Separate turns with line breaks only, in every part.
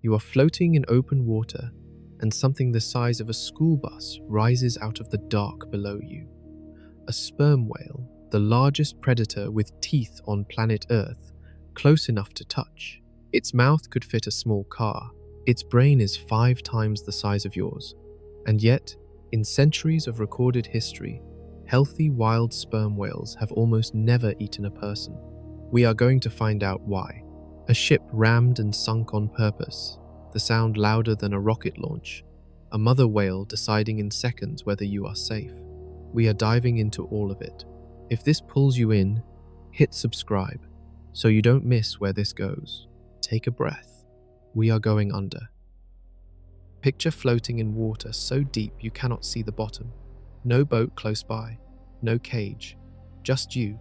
You are floating in open water, and something the size of a school bus rises out of the dark below you. A sperm whale, the largest predator with teeth on planet Earth, close enough to touch. Its mouth could fit a small car. Its brain is 5 times the size of yours. And yet, in centuries of recorded history, healthy wild sperm whales have almost never eaten a person. We are going to find out why. A ship rammed and sunk on purpose, the sound louder than a rocket launch. A mother whale deciding in seconds whether you are safe. We are diving into all of it. If this pulls you in, hit subscribe so you don't miss where this goes. Take a breath. We are going under. Picture floating in water so deep you cannot see the bottom. No boat close by, no cage, just you,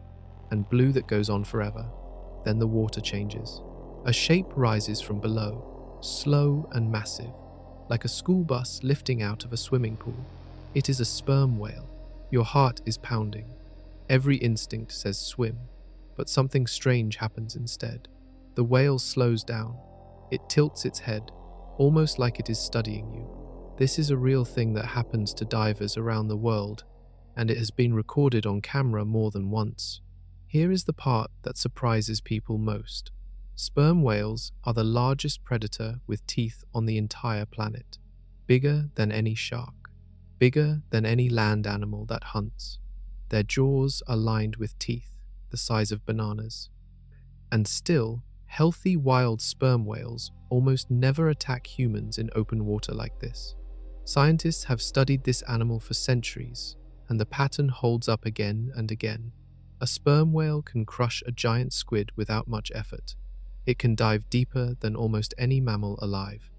and blue that goes on forever. Then the water changes. A shape rises from below, slow and massive, like a school bus lifting out of a swimming pool. It is a sperm whale. Your heart is pounding. Every instinct says swim, but something strange happens instead. The whale slows down. It tilts its head, almost like it is studying you. This is a real thing that happens to divers around the world, and it has been recorded on camera more than once. Here is the part that surprises people most. Sperm whales are the largest predator with teeth on the entire planet. Bigger than any shark. Bigger than any land animal that hunts. Their jaws are lined with teeth the size of bananas. And still, healthy wild sperm whales almost never attack humans in open water like this. Scientists have studied this animal for centuries, and the pattern holds up again and again. A sperm whale can crush a giant squid without much effort. It can dive deeper than almost any mammal alive.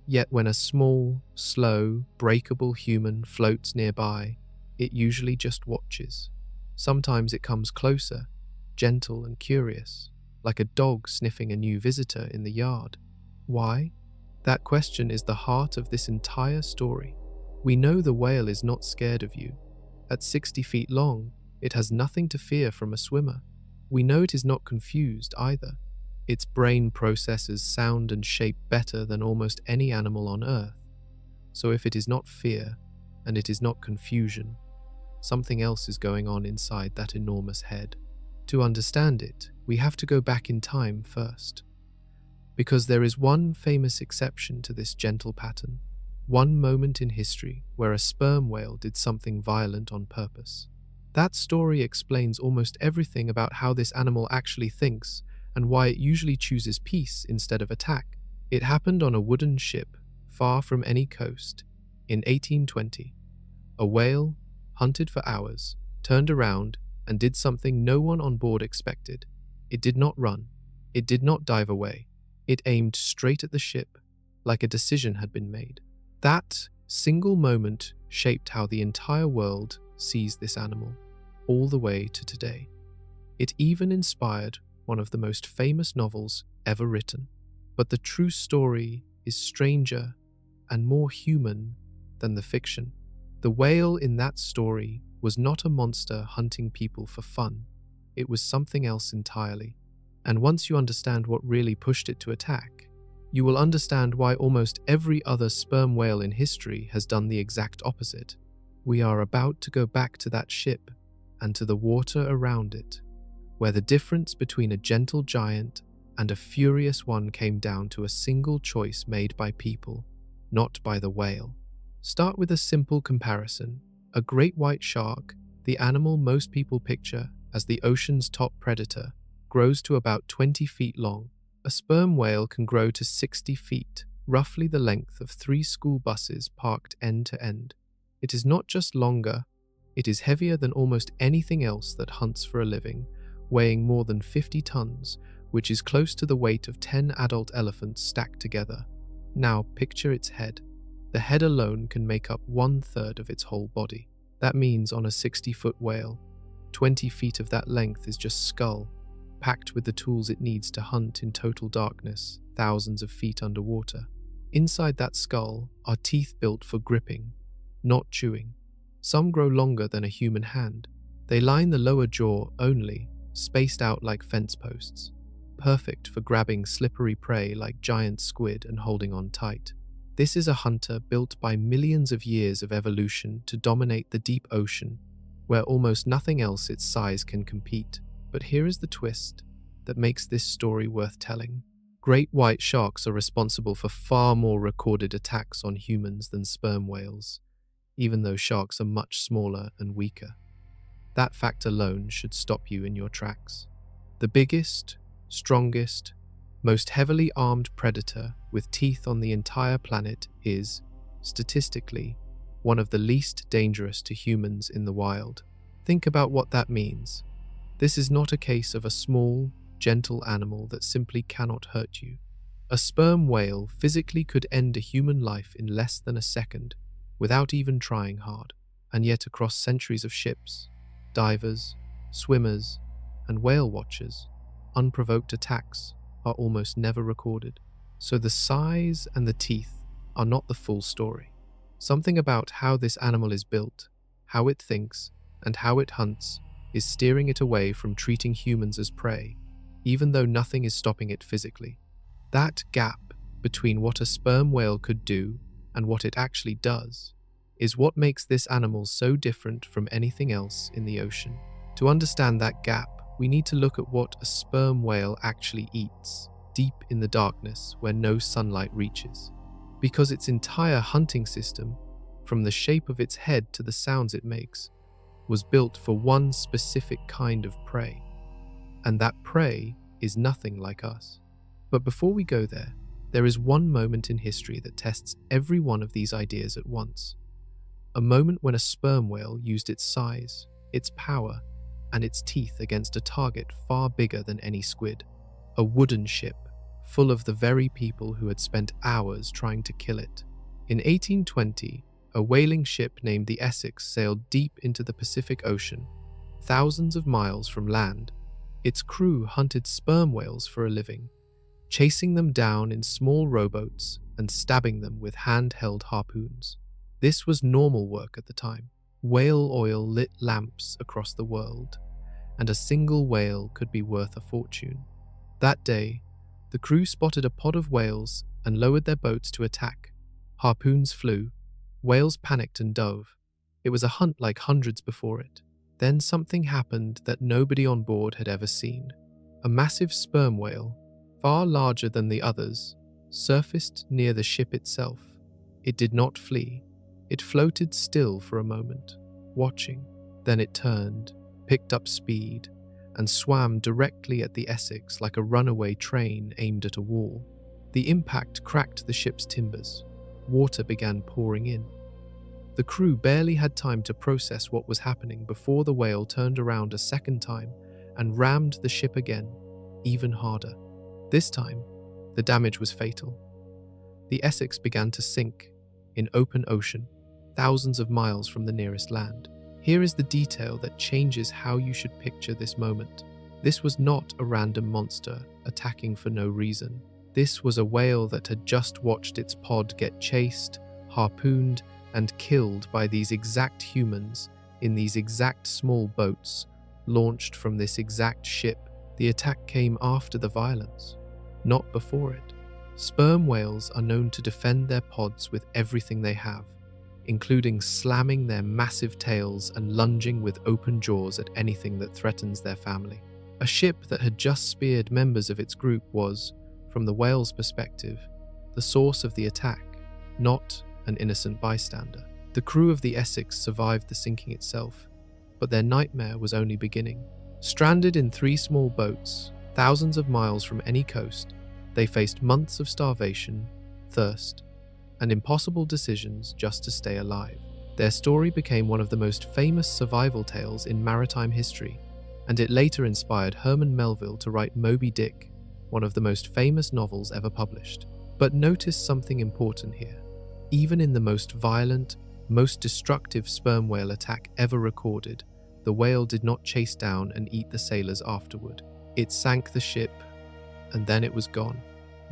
Yet when a small, slow, breakable human floats nearby, it usually just watches. Sometimes it comes closer, gentle and curious, like a dog sniffing a new visitor in the yard. Why? That question is the heart of this entire story. We know the whale is not scared of you. At 60 feet long, it has nothing to fear from a swimmer. We know it is not confused either. Its brain processes sound and shape better than almost any animal on Earth. So if it is not fear, and it is not confusion, something else is going on inside that enormous head. To understand it, we have to go back in time first. Because there is one famous exception to this gentle pattern. One moment in history where a sperm whale did something violent on purpose. That story explains almost everything about how this animal actually thinks and why it usually chooses peace instead of attack. It happened on a wooden ship far from any coast in 1820. A whale, hunted for hours, turned around and did something no one on board expected. It did not run. It did not dive away. It aimed straight at the ship, like a decision had been made. That single moment shaped how the entire world sees this animal, all the way to today. It even inspired one of the most famous novels ever written. But the true story is stranger and more human than the fiction. The whale in that story was not a monster hunting people for fun. It was something else entirely. And once you understand what really pushed it to attack, you will understand why almost every other sperm whale in history has done the exact opposite. We are about to go back to that ship and to the water around it, where the difference between a gentle giant and a furious one came down to a single choice made by people, not by the whale. Start with a simple comparison. A great white shark, the animal most people picture as the ocean's top predator, grows to about 20 feet long. A sperm whale can grow to 60 feet, roughly the length of 3 school buses parked end to end. It is not just longer, it is heavier than almost anything else that hunts for a living, weighing more than 50 tons, which is close to the weight of 10 adult elephants stacked together. Now picture its head. The head alone can make up 1/3 of its whole body. That means on a 60-foot whale, 20 feet of that length is just skull, packed with the tools it needs to hunt in total darkness, thousands of feet underwater. Inside that skull are teeth built for gripping, not chewing. Some grow longer than a human hand. They line the lower jaw only, spaced out like fence posts. perfect for grabbing slippery prey like giant squid and holding on tight. This is a hunter built by millions of years of evolution to dominate the deep ocean, where almost nothing else its size can compete. But here is the twist that makes this story worth telling. Great white sharks are responsible for far more recorded attacks on humans than sperm whales, even though sharks are much smaller and weaker. That fact alone should stop you in your tracks. The biggest, strongest, most heavily armed predator with teeth on the entire planet is, statistically, one of the least dangerous to humans in the wild. Think about what that means. This is not a case of a small, gentle animal that simply cannot hurt you. A sperm whale physically could end a human life in less than a second without even trying hard, and yet across centuries of ships, divers, swimmers, and whale watchers, unprovoked attacks are almost never recorded. So the size and the teeth are not the full story. Something about how this animal is built, how it thinks, and how it hunts is steering it away from treating humans as prey, even though nothing is stopping it physically. That gap between what a sperm whale could do and what it actually does is what makes this animal so different from anything else in the ocean. To understand that gap, we need to look at what a sperm whale actually eats, deep in the darkness where no sunlight reaches. Because its entire hunting system, from the shape of its head to the sounds it makes, was built for one specific kind of prey. And that prey is nothing like us. But before we go there, there is one moment in history that tests every one of these ideas at once. A moment when a sperm whale used its size, its power, and its teeth against a target far bigger than any squid. A wooden ship, full of the very people who had spent hours trying to kill it. In 1820, a whaling ship named the Essex sailed deep into the Pacific Ocean, thousands of miles from land. Its crew hunted sperm whales for a living, chasing them down in small rowboats and stabbing them with handheld harpoons. This was normal work at the time. Whale oil lit lamps across the world, and a single whale could be worth a fortune. That day, the crew spotted a pod of whales and lowered their boats to attack. Harpoons flew, whales panicked and dove. It was a hunt like hundreds before it. Then something happened that nobody on board had ever seen. A massive sperm whale, far larger than the others, surfaced near the ship itself. It did not flee. It floated still for a moment, watching. Then it turned, picked up speed, and swam directly at the Essex like a runaway train aimed at a wall. The impact cracked the ship's timbers. Water began pouring in. The crew barely had time to process what was happening before the whale turned around a second time and rammed the ship again, even harder. This time, the damage was fatal. The Essex began to sink in open ocean, thousands of miles from the nearest land. Here is the detail that changes how you should picture this moment. This was not a random monster attacking for no reason. This was a whale that had just watched its pod get chased, harpooned, and killed by these exact humans in these exact small boats launched from this exact ship. The attack came after the violence, not before it. Sperm whales are known to defend their pods with everything they have, including slamming their massive tails and lunging with open jaws at anything that threatens their family. A ship that had just speared members of its group was, from the whale's perspective, the source of the attack, not an innocent bystander. The crew of the Essex survived the sinking itself, but their nightmare was only beginning. Stranded in 3 small boats, thousands of miles from any coast, they faced months of starvation, thirst, and impossible decisions just to stay alive. Their story became one of the most famous survival tales in maritime history, and it later inspired Herman Melville to write Moby Dick, one of the most famous novels ever published. But notice something important here. Even in the most violent, most destructive sperm whale attack ever recorded, the whale did not chase down and eat the sailors afterward. It sank the ship, and then it was gone.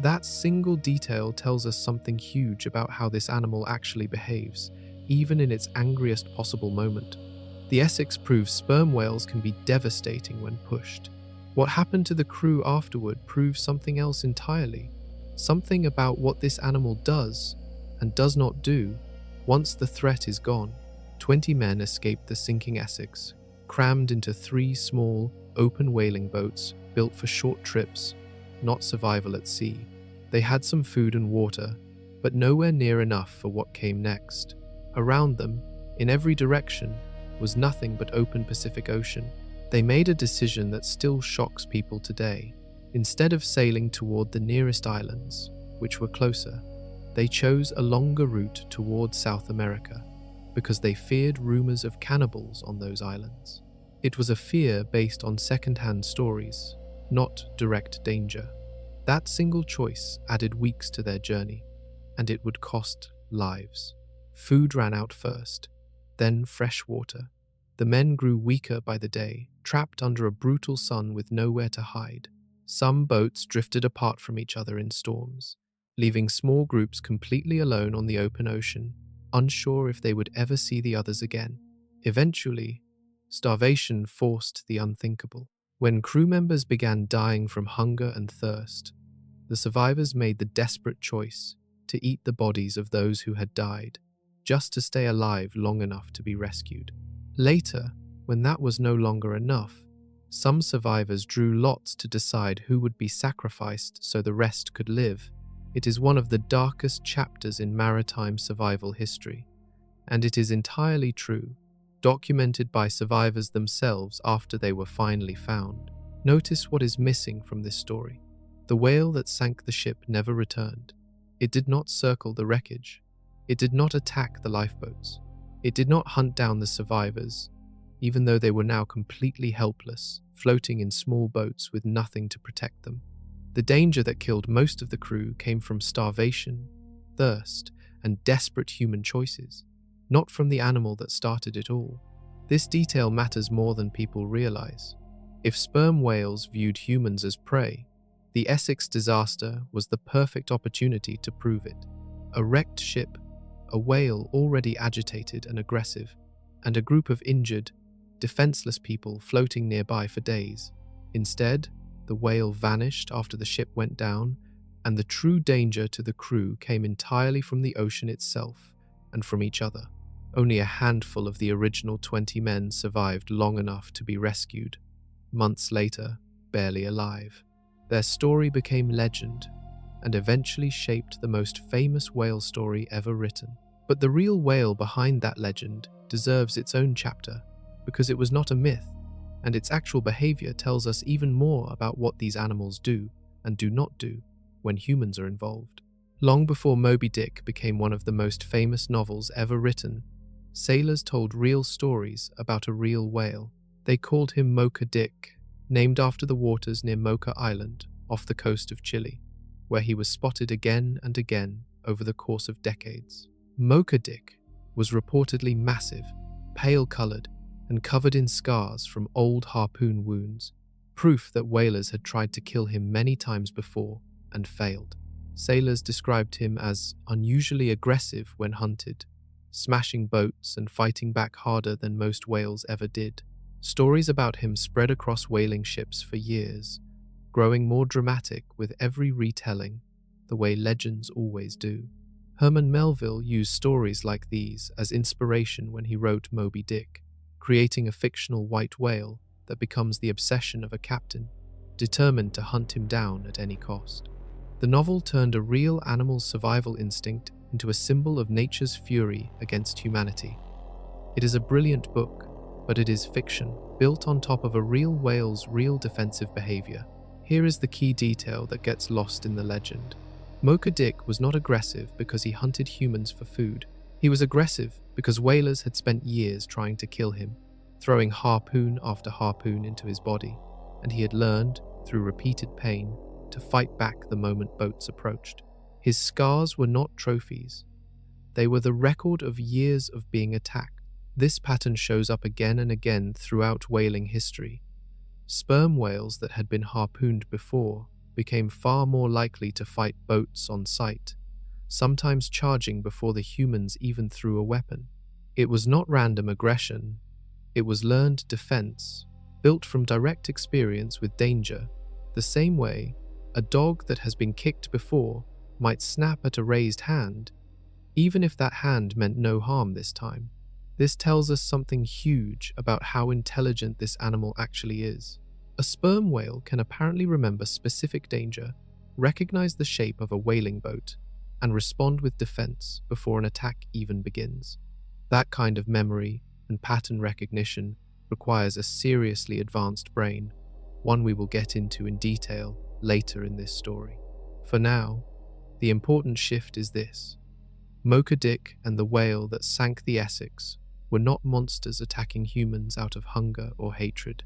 That single detail tells us something huge about how this animal actually behaves, even in its angriest possible moment. The Essex proves sperm whales can be devastating when pushed, What happened to the crew afterward proves something else entirely, something about what this animal does and does not do once the threat is gone. 20 men escaped the sinking Essex, crammed into 3 small, open whaling boats built for short trips, not survival at sea. They had some food and water, but nowhere near enough for what came next. Around them, in every direction, was nothing but open Pacific Ocean. They made a decision that still shocks people today. Instead of sailing toward the nearest islands, which were closer, they chose a longer route toward South America because they feared rumors of cannibals on those islands. It was a fear based on second-hand stories, not direct danger. That single choice added weeks to their journey, and it would cost lives. Food ran out first, then fresh water. The men grew weaker by the day, trapped under a brutal sun with nowhere to hide. Some boats drifted apart from each other in storms, leaving small groups completely alone on the open ocean, unsure if they would ever see the others again. Eventually, starvation forced the unthinkable. When crew members began dying from hunger and thirst, the survivors made the desperate choice to eat the bodies of those who had died, just to stay alive long enough to be rescued. Later, when that was no longer enough, some survivors drew lots to decide who would be sacrificed so the rest could live. It is one of the darkest chapters in maritime survival history, and it is entirely true, documented by survivors themselves after they were finally found. Notice what is missing from this story. The whale that sank the ship never returned. It did not circle the wreckage. It did not attack the lifeboats. It did not hunt down the survivors, even though they were now completely helpless, floating in small boats with nothing to protect them. The danger that killed most of the crew came from starvation, thirst, and desperate human choices, not from the animal that started it all. This detail matters more than people realize. If sperm whales viewed humans as prey, the Essex disaster was the perfect opportunity to prove it. A wrecked ship, a whale already agitated and aggressive, and a group of injured, defenseless people floating nearby for days. Instead, the whale vanished after the ship went down, and the true danger to the crew came entirely from the ocean itself and from each other. Only a handful of the original 20 men survived long enough to be rescued. Months later, barely alive. Their story became legend and eventually shaped the most famous whale story ever written. But the real whale behind that legend deserves its own chapter because it was not a myth, and its actual behavior tells us even more about what these animals do and do not do when humans are involved. Long before Moby Dick became one of the most famous novels ever written, sailors told real stories about a real whale. They called him Mocha Dick, named after the waters near Mocha Island off the coast of Chile, where he was spotted again and again over the course of decades. Mocha Dick was reportedly massive, pale-colored, and covered in scars from old harpoon wounds, proof that whalers had tried to kill him many times before and failed. Sailors described him as unusually aggressive when hunted, smashing boats and fighting back harder than most whales ever did. Stories about him spread across whaling ships for years, growing more dramatic with every retelling, the way legends always do. Herman Melville used stories like these as inspiration when he wrote Moby Dick, creating a fictional white whale that becomes the obsession of a captain, determined to hunt him down at any cost. The novel turned a real animal's survival instinct into a symbol of nature's fury against humanity. It is a brilliant book, but it is fiction, built on top of a real whale's real defensive behavior. Here is the key detail that gets lost in the legend. Mocha Dick was not aggressive because he hunted humans for food. He was aggressive because whalers had spent years trying to kill him, throwing harpoon after harpoon into his body, and he had learned, through repeated pain, to fight back the moment boats approached. His scars were not trophies. They were the record of years of being attacked. This pattern shows up again and again throughout whaling history. Sperm whales that had been harpooned before became far more likely to fight boats on sight, sometimes charging before the humans even threw a weapon. It was not random aggression, it was learned defense, built from direct experience with danger, the same way a dog that has been kicked before might snap at a raised hand, even if that hand meant no harm this time. This tells us something huge about how intelligent this animal actually is. A sperm whale can apparently remember specific danger, recognize the shape of a whaling boat, and respond with defense before an attack even begins. That kind of memory and pattern recognition requires a seriously advanced brain, one we will get into in detail later in this story. For now, the important shift is this. Mocha Dick and the whale that sank the Essex were not monsters attacking humans out of hunger or hatred.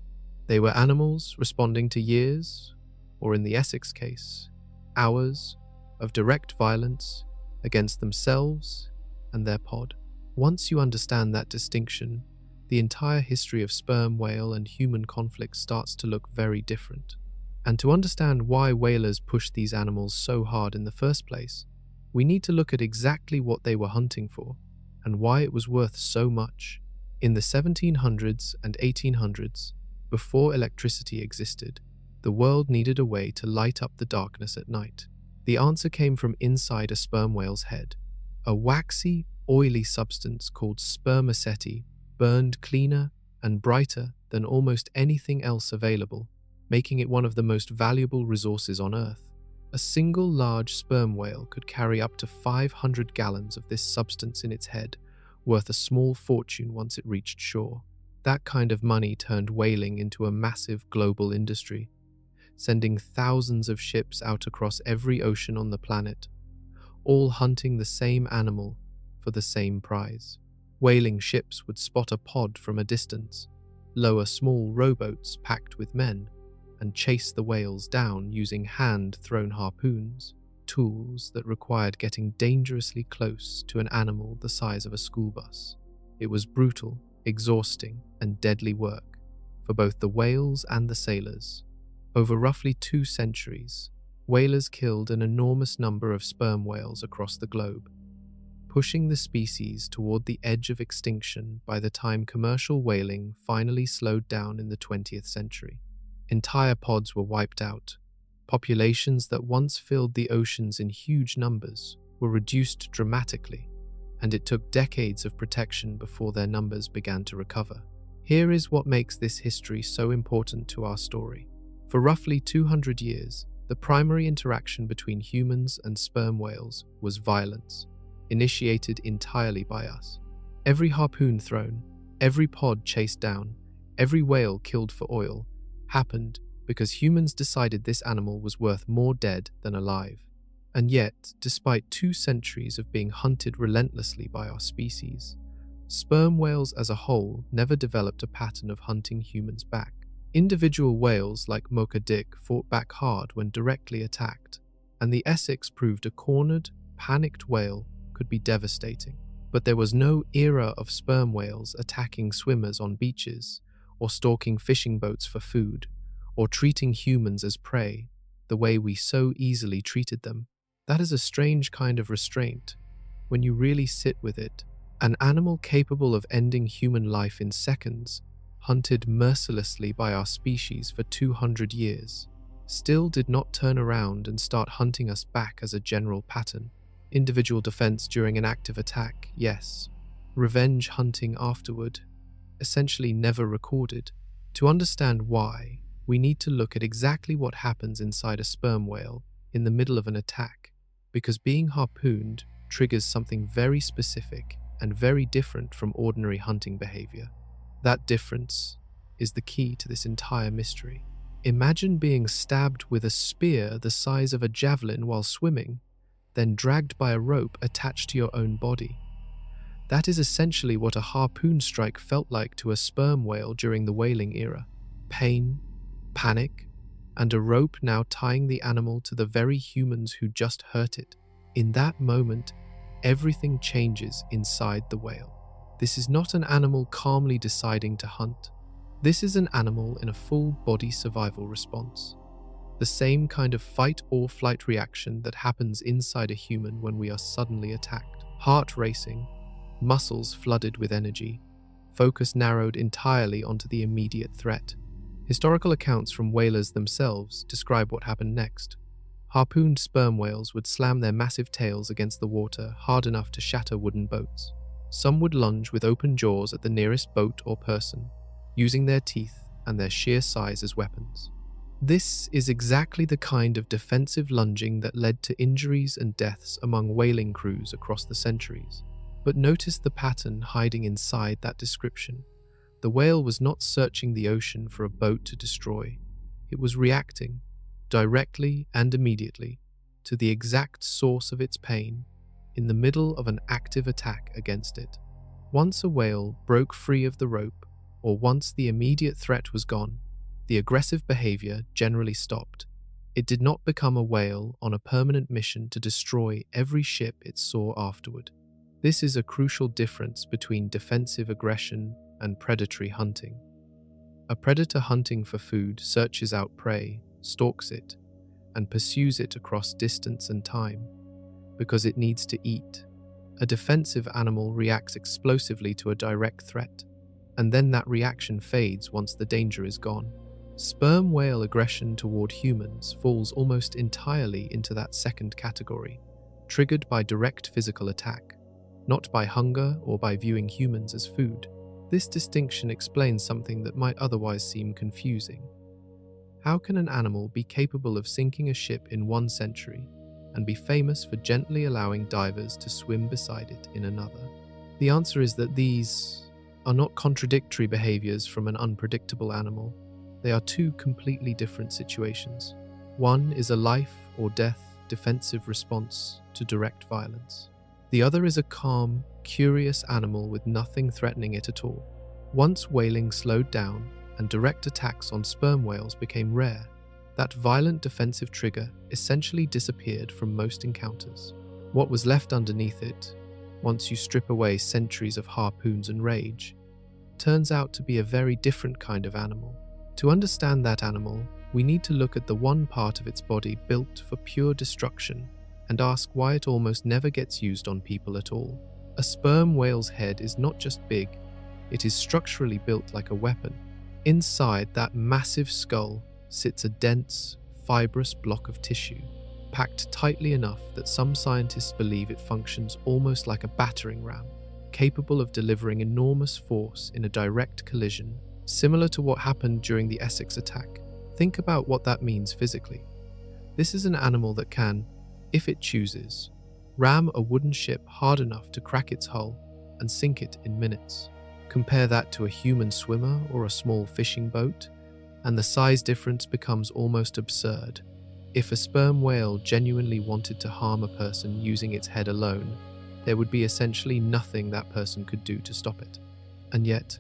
They were animals responding to years, or in the Essex case, hours, of direct violence against themselves and their pod. Once you understand that distinction, the entire history of sperm whale and human conflict starts to look very different. And to understand why whalers pushed these animals so hard in the first place, we need to look at exactly what they were hunting for and why it was worth so much. In the 1700s and 1800s, before electricity existed, the world needed a way to light up the darkness at night. The answer came from inside a sperm whale's head. A waxy, oily substance called spermaceti burned cleaner and brighter than almost anything else available, making it one of the most valuable resources on Earth. A single large sperm whale could carry up to 500 gallons of this substance in its head, worth a small fortune once it reached shore. That kind of money turned whaling into a massive global industry, sending thousands of ships out across every ocean on the planet, all hunting the same animal for the same prize. Whaling ships would spot a pod from a distance, lower small rowboats packed with men, and chase the whales down using hand-thrown harpoons, tools that required getting dangerously close to an animal the size of a school bus. It was brutal, exhausting, and deadly work for both the whales and the sailors. Over roughly 2 centuries, whalers killed an enormous number of sperm whales across the globe, pushing the species toward the edge of extinction by the time commercial whaling finally slowed down in the 20th century. Entire pods were wiped out. Populations that once filled the oceans in huge numbers were reduced dramatically, and it took decades of protection before their numbers began to recover. Here is what makes this history so important to our story. For roughly 200 years, the primary interaction between humans and sperm whales was violence, initiated entirely by us. Every harpoon thrown, every pod chased down, every whale killed for oil happened because humans decided this animal was worth more dead than alive. And yet, despite 2 centuries of being hunted relentlessly by our species, sperm whales as a whole never developed a pattern of hunting humans back. Individual whales like Mocha Dick fought back hard when directly attacked, and the Essex proved a cornered, panicked whale could be devastating. But there was no era of sperm whales attacking swimmers on beaches, or stalking fishing boats for food, or treating humans as prey, the way we so easily treated them. That is a strange kind of restraint, when you really sit with it. An animal capable of ending human life in seconds, hunted mercilessly by our species for 200 years, still did not turn around and start hunting us back as a general pattern. Individual defense during an active attack, yes. Revenge hunting afterward, essentially never recorded. To understand why, we need to look at exactly what happens inside a sperm whale in the middle of an attack, because being harpooned triggers something very specific and very different from ordinary hunting behavior. That difference is the key to this entire mystery. Imagine being stabbed with a spear the size of a javelin while swimming, then dragged by a rope attached to your own body. That is essentially what a harpoon strike felt like to a sperm whale during the whaling era. Pain, panic, and a rope now tying the animal to the very humans who just hurt it. In that moment, everything changes inside the whale. This is not an animal calmly deciding to hunt. This is an animal in a full-body survival response. The same kind of fight-or-flight reaction that happens inside a human when we are suddenly attacked. Heart racing, muscles flooded with energy, focus narrowed entirely onto the immediate threat. Historical accounts from whalers themselves describe what happened next. Harpooned sperm whales would slam their massive tails against the water hard enough to shatter wooden boats. Some would lunge with open jaws at the nearest boat or person, using their teeth and their sheer size as weapons. This is exactly the kind of defensive lunging that led to injuries and deaths among whaling crews across the centuries. But notice the pattern hiding inside that description. The whale was not searching the ocean for a boat to destroy. It was reacting, directly and immediately, to the exact source of its pain in the middle of an active attack against it. Once a whale broke free of the rope, or once the immediate threat was gone, the aggressive behavior generally stopped. It did not become a whale on a permanent mission to destroy every ship it saw afterward. This is a crucial difference between defensive aggression and predatory hunting. A predator hunting for food searches out prey, stalks it, and pursues it across distance and time because it needs to eat. A defensive animal reacts explosively to a direct threat, and then that reaction fades once the danger is gone. Sperm whale aggression toward humans falls almost entirely into that second category, triggered by direct physical attack, not by hunger or by viewing humans as food. This distinction explains something that might otherwise seem confusing. How can an animal be capable of sinking a ship in one century and be famous for gently allowing divers to swim beside it in another? The answer is that these are not contradictory behaviors from an unpredictable animal. They are two completely different situations. One is a life or death defensive response to direct violence. The other is a calm, curious animal with nothing threatening it at all. Once whaling slowed down and direct attacks on sperm whales became rare, that violent defensive trigger essentially disappeared from most encounters. What was left underneath it, once you strip away centuries of harpoons and rage, turns out to be a very different kind of animal. To understand that animal, we need to look at the one part of its body built for pure destruction and ask why it almost never gets used on people at all. A sperm whale's head is not just big, it is structurally built like a weapon. Inside that massive skull sits a dense, fibrous block of tissue, packed tightly enough that some scientists believe it functions almost like a battering ram, capable of delivering enormous force in a direct collision, similar to what happened during the Essex attack. Think about what that means physically. This is an animal that can, if it chooses, ram a wooden ship hard enough to crack its hull and sink it in minutes. Compare that to a human swimmer or a small fishing boat, and the size difference becomes almost absurd. If a sperm whale genuinely wanted to harm a person using its head alone, there would be essentially nothing that person could do to stop it. And yet,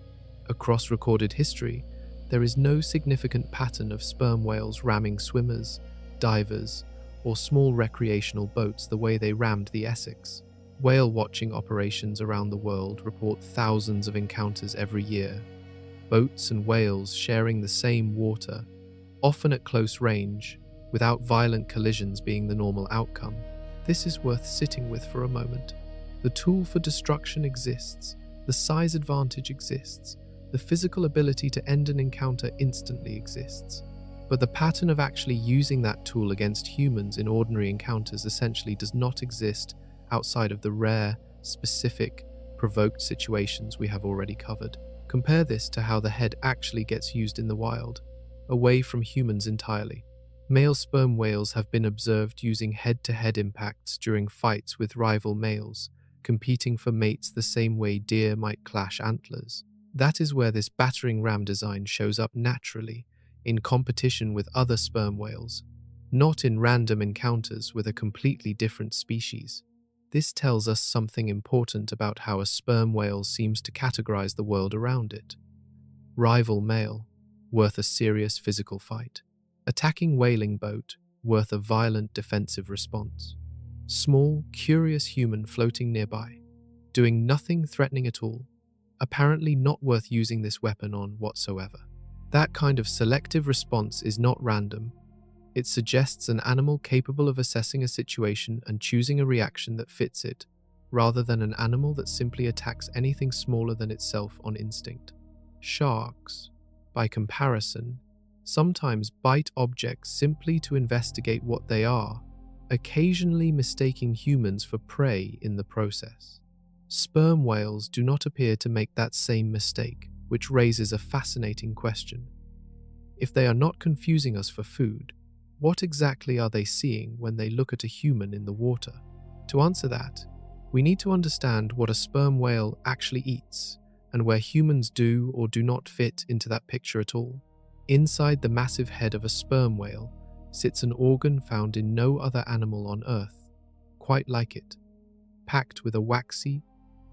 across recorded history, there is no significant pattern of sperm whales ramming swimmers, divers, or small recreational boats the way they rammed the Essex. Whale watching operations around the world report thousands of encounters every year. Boats and whales sharing the same water, often at close range, without violent collisions being the normal outcome. This is worth sitting with for a moment. The tool for destruction exists, the size advantage exists, the physical ability to end an encounter instantly exists. But the pattern of actually using that tool against humans in ordinary encounters essentially does not exist outside of the rare, specific, provoked situations we have already covered. Compare this to how the head actually gets used in the wild, away from humans entirely. Male sperm whales have been observed using head-to-head impacts during fights with rival males, competing for mates the same way deer might clash antlers. That is where this battering ram design shows up naturally, in competition with other sperm whales, not in random encounters with a completely different species. This tells us something important about how a sperm whale seems to categorize the world around it. Rival male, worth a serious physical fight. Attacking whaling boat, worth a violent defensive response. Small, curious human floating nearby, doing nothing threatening at all, apparently not worth using this weapon on whatsoever. That kind of selective response is not random. It suggests an animal capable of assessing a situation and choosing a reaction that fits it, rather than an animal that simply attacks anything smaller than itself on instinct. Sharks, by comparison, sometimes bite objects simply to investigate what they are, occasionally mistaking humans for prey in the process. Sperm whales do not appear to make that same mistake, which raises a fascinating question. If they are not confusing us for food, what exactly are they seeing when they look at a human in the water? To answer that, we need to understand what a sperm whale actually eats and where humans do or do not fit into that picture at all. Inside the massive head of a sperm whale sits an organ found in no other animal on Earth, quite like it, packed with a waxy,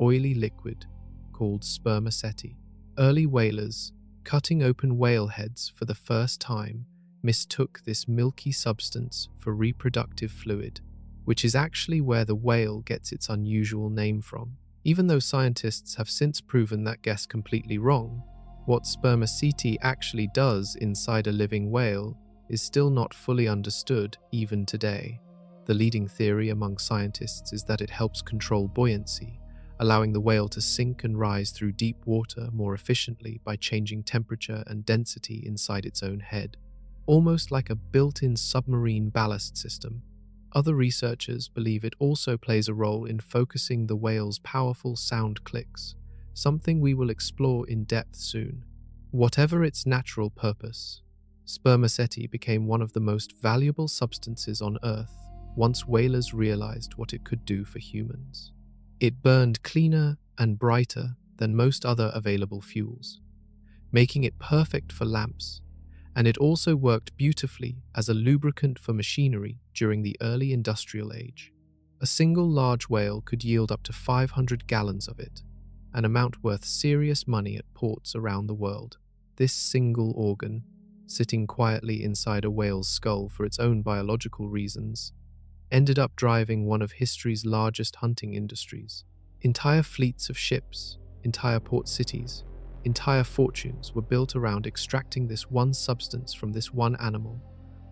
oily liquid called spermaceti. Early whalers, cutting open whale heads for the first time, mistook this milky substance for reproductive fluid, which is actually where the whale gets its unusual name from. Even though scientists have since proven that guess completely wrong, what spermaceti actually does inside a living whale is still not fully understood even today. The leading theory among scientists is that it helps control buoyancy, allowing the whale to sink and rise through deep water more efficiently by changing temperature and density inside its own head, almost like a built-in submarine ballast system. Other researchers believe it also plays a role in focusing the whale's powerful sound clicks, something we will explore in depth soon. Whatever its natural purpose, spermaceti became one of the most valuable substances on Earth once whalers realized what it could do for humans. It burned cleaner and brighter than most other available fuels, making it perfect for lamps, and it also worked beautifully as a lubricant for machinery during the early industrial age. A single large whale could yield up to 500 gallons of it, an amount worth serious money at ports around the world. This single organ, sitting quietly inside a whale's skull for its own biological reasons, ended up driving one of history's largest hunting industries. Entire fleets of ships, entire port cities, entire fortunes were built around extracting this one substance from this one animal,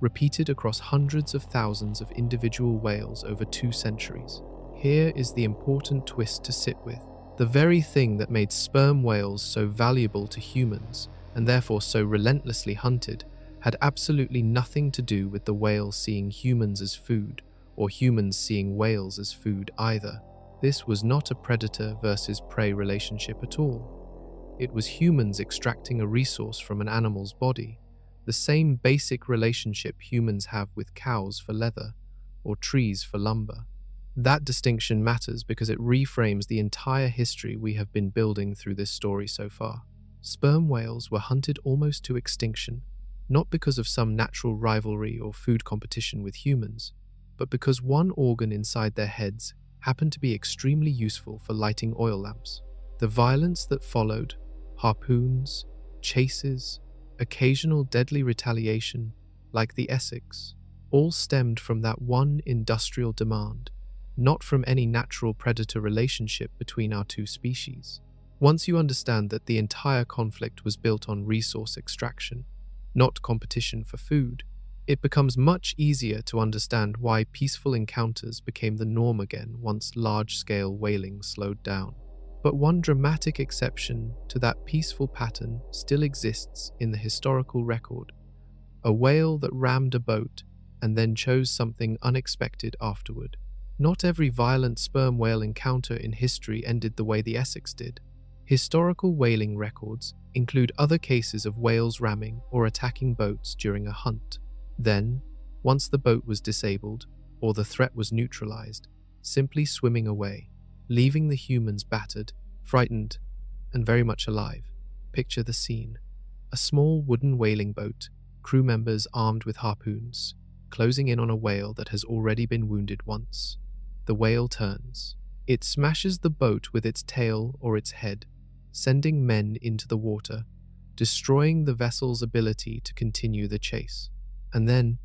repeated across hundreds of thousands of individual whales over 2 centuries. Here is the important twist to sit with. The very thing that made sperm whales so valuable to humans, and therefore so relentlessly hunted, had absolutely nothing to do with the whale seeing humans as food, or humans seeing whales as food either. This was not a predator versus prey relationship at all. It was humans extracting a resource from an animal's body, the same basic relationship humans have with cows for leather, or trees for lumber. That distinction matters because it reframes the entire history we have been building through this story so far. Sperm whales were hunted almost to extinction, not because of some natural rivalry or food competition with humans, but because one organ inside their heads happened to be extremely useful for lighting oil lamps. The violence that followed, harpoons, chases, occasional deadly retaliation, like the Essex, all stemmed from that one industrial demand, not from any natural predator relationship between our two species. Once you understand that the entire conflict was built on resource extraction, not competition for food, it becomes much easier to understand why peaceful encounters became the norm again once large-scale whaling slowed down. But one dramatic exception to that peaceful pattern still exists in the historical record: a whale that rammed a boat and then chose something unexpected afterward. Not every violent sperm whale encounter in history ended the way the Essex did. Historical whaling records include other cases of whales ramming or attacking boats during a hunt. Then, once the boat was disabled or the threat was neutralized, simply swimming away, leaving the humans battered, frightened, and very much alive. Picture the scene: a small wooden whaling boat, crew members armed with harpoons, closing in on a whale that has already been wounded once. The whale turns. It smashes the boat with its tail or its head, sending men into the water, destroying the vessel's ability to continue the chase. And then,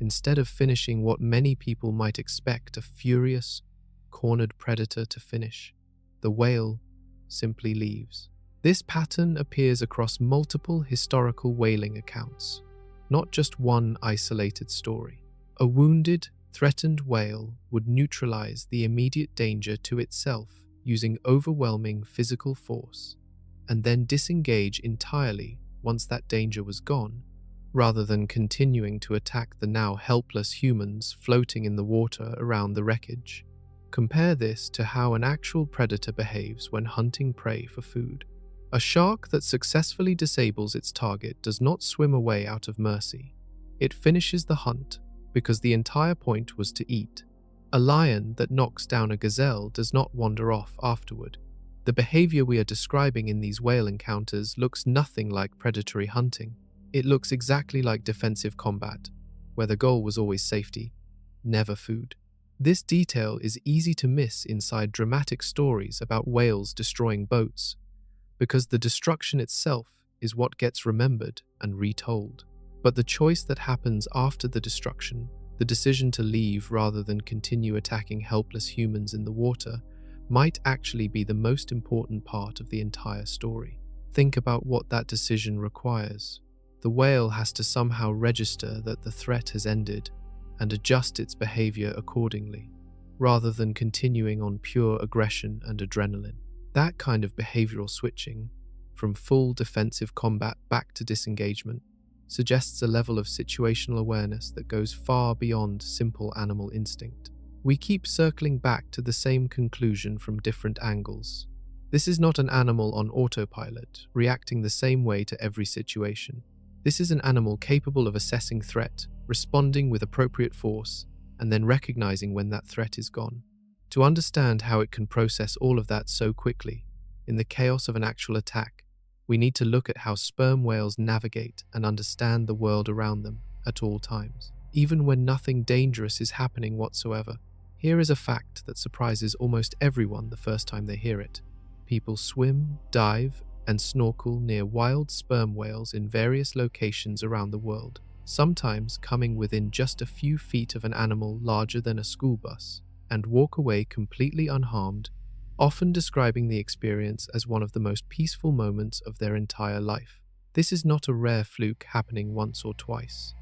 instead of finishing what many people might expect a furious, cornered predator to finish, the whale simply leaves. This pattern appears across multiple historical whaling accounts, not just one isolated story. A wounded, threatened whale would neutralize the immediate danger to itself using overwhelming physical force, and then disengage entirely once that danger was gone, rather than continuing to attack the now helpless humans floating in the water around the wreckage. Compare this to how an actual predator behaves when hunting prey for food. A shark that successfully disables its target does not swim away out of mercy. It finishes the hunt because the entire point was to eat. A lion that knocks down a gazelle does not wander off afterward. The behavior we are describing in these whale encounters looks nothing like predatory hunting. It looks exactly like defensive combat, where the goal was always safety, never food. This detail is easy to miss inside dramatic stories about whales destroying boats, because the destruction itself is what gets remembered and retold. But the choice that happens after the destruction, the decision to leave rather than continue attacking helpless humans in the water, might actually be the most important part of the entire story. Think about what that decision requires. The whale has to somehow register that the threat has ended and adjust its behavior accordingly, rather than continuing on pure aggression and adrenaline. That kind of behavioral switching, from full defensive combat back to disengagement, suggests a level of situational awareness that goes far beyond simple animal instinct. We keep circling back to the same conclusion from different angles. This is not an animal on autopilot, reacting the same way to every situation. This is an animal capable of assessing threat, responding with appropriate force, and then recognizing when that threat is gone. To understand how it can process all of that so quickly, in the chaos of an actual attack, we need to look at how sperm whales navigate and understand the world around them at all times, even when nothing dangerous is happening whatsoever. Here is a fact that surprises almost everyone the first time they hear it. People swim, dive, and snorkel near wild sperm whales in various locations around the world, sometimes coming within just a few feet of an animal larger than a school bus, and walk away completely unharmed, often describing the experience as one of the most peaceful moments of their entire life. This is not a rare fluke happening once or twice.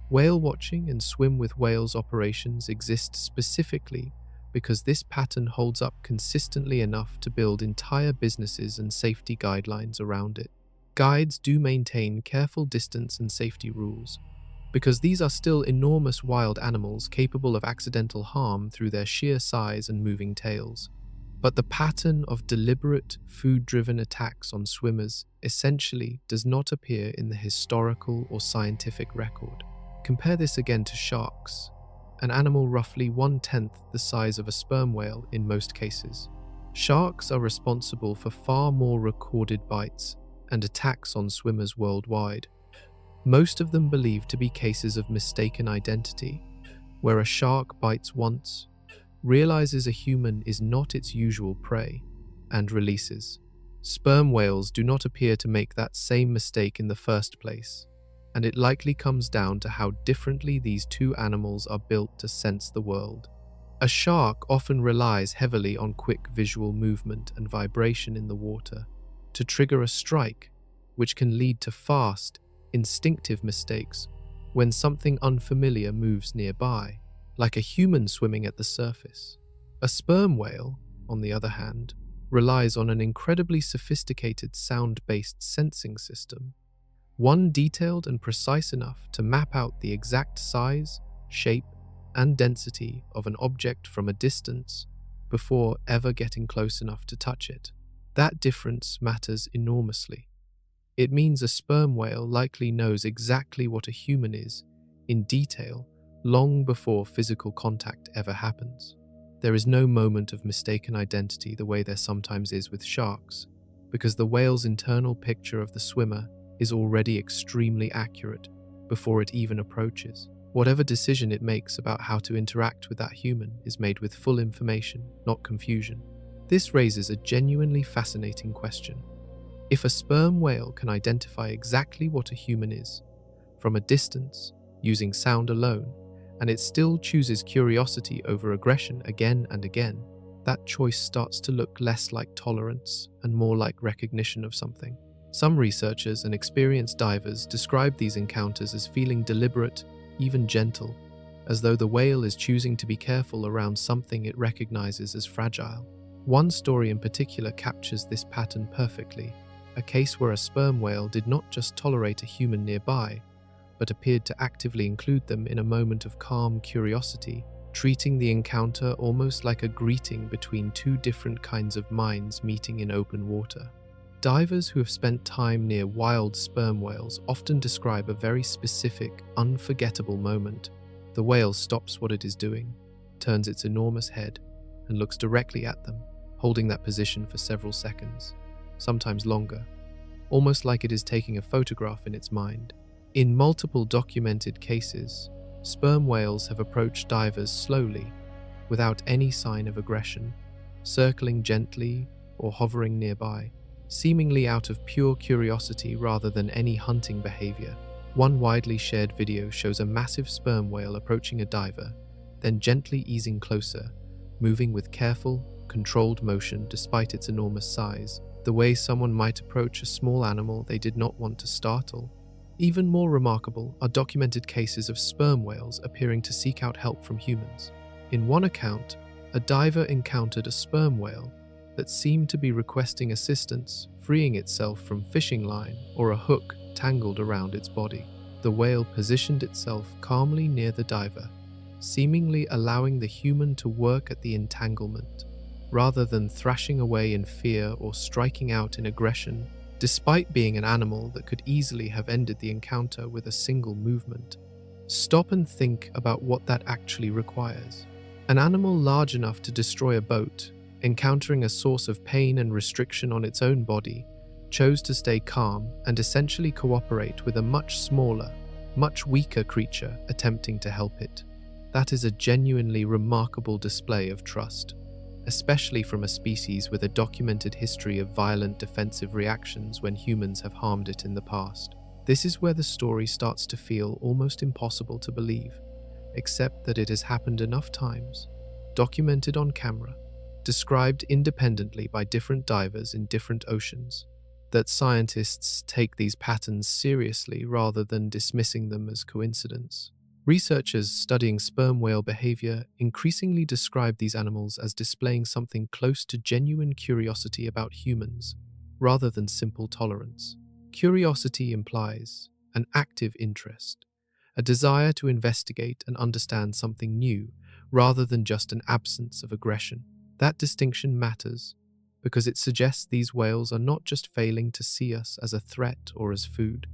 Whale watching and swim with whales operations exist specifically because this pattern holds up consistently enough to build entire businesses and safety guidelines around it. Guides do maintain careful distance and safety rules, because these are still enormous wild animals capable of accidental harm through their sheer size and moving tails. But the pattern of deliberate, food-driven attacks on swimmers essentially does not appear in the historical or scientific record. Compare this again to sharks, an animal roughly 1/10 the size of a sperm whale in most cases. Sharks are responsible for far more recorded bites and attacks on swimmers worldwide, most of them believed to be cases of mistaken identity, where a shark bites once, realizes a human is not its usual prey, and releases. Sperm whales do not appear to make that same mistake in the first place, and it likely comes down to how differently these two animals are built to sense the world. A shark often relies heavily on quick visual movement and vibration in the water to trigger a strike, which can lead to fast, instinctive mistakes when something unfamiliar moves nearby, like a human swimming at the surface. A sperm whale, on the other hand, relies on an incredibly sophisticated sound-based sensing system, one detailed and precise enough to map out the exact size, shape, and density of an object from a distance before ever getting close enough to touch it. That difference matters enormously. It means a sperm whale likely knows exactly what a human is in detail long before physical contact ever happens. There is no moment of mistaken identity the way there sometimes is with sharks, because the whale's internal picture of the swimmer is already extremely accurate before it even approaches. Whatever decision it makes about how to interact with that human is made with full information, not confusion. This raises a genuinely fascinating question. If a sperm whale can identify exactly what a human is, from a distance, using sound alone, and it still chooses curiosity over aggression again and again, that choice starts to look less like tolerance and more like recognition of something. Some researchers and experienced divers describe these encounters as feeling deliberate, even gentle, as though the whale is choosing to be careful around something it recognizes as fragile. One story in particular captures this pattern perfectly, a case where a sperm whale did not just tolerate a human nearby, but appeared to actively include them in a moment of calm curiosity, treating the encounter almost like a greeting between two different kinds of minds meeting in open water. Divers who have spent time near wild sperm whales often describe a very specific, unforgettable moment. The whale stops what it is doing, turns its enormous head, and looks directly at them, holding that position for several seconds, sometimes longer, almost like it is taking a photograph in its mind. In multiple documented cases, sperm whales have approached divers slowly, without any sign of aggression, circling gently or hovering nearby, seemingly out of pure curiosity rather than any hunting behavior. One widely shared video shows a massive sperm whale approaching a diver, then gently easing closer, moving with careful, controlled motion despite its enormous size, the way someone might approach a small animal they did not want to startle. Even more remarkable are documented cases of sperm whales appearing to seek out help from humans. In one account, a diver encountered a sperm whale that seemed to be requesting assistance, freeing itself from fishing line or a hook tangled around its body. The whale positioned itself calmly near the diver, seemingly allowing the human to work at the entanglement, rather than thrashing away in fear or striking out in aggression, despite being an animal that could easily have ended the encounter with a single movement. Stop and think about what that actually requires. An animal large enough to destroy a boat, encountering a source of pain and restriction on its own body, chose to stay calm and essentially cooperate with a much smaller, much weaker creature attempting to help it. That is a genuinely remarkable display of trust, especially from a species with a documented history of violent defensive reactions when humans have harmed it in the past. This is where the story starts to feel almost impossible to believe, except that it has happened enough times, documented on camera, described independently by different divers in different oceans, that scientists take these patterns seriously rather than dismissing them as coincidence. Researchers studying sperm whale behavior increasingly describe these animals as displaying something close to genuine curiosity about humans, rather than simple tolerance. Curiosity implies an active interest, a desire to investigate and understand something new, rather than just an absence of aggression. That distinction matters because it suggests these whales are not just failing to see us as a threat or as food.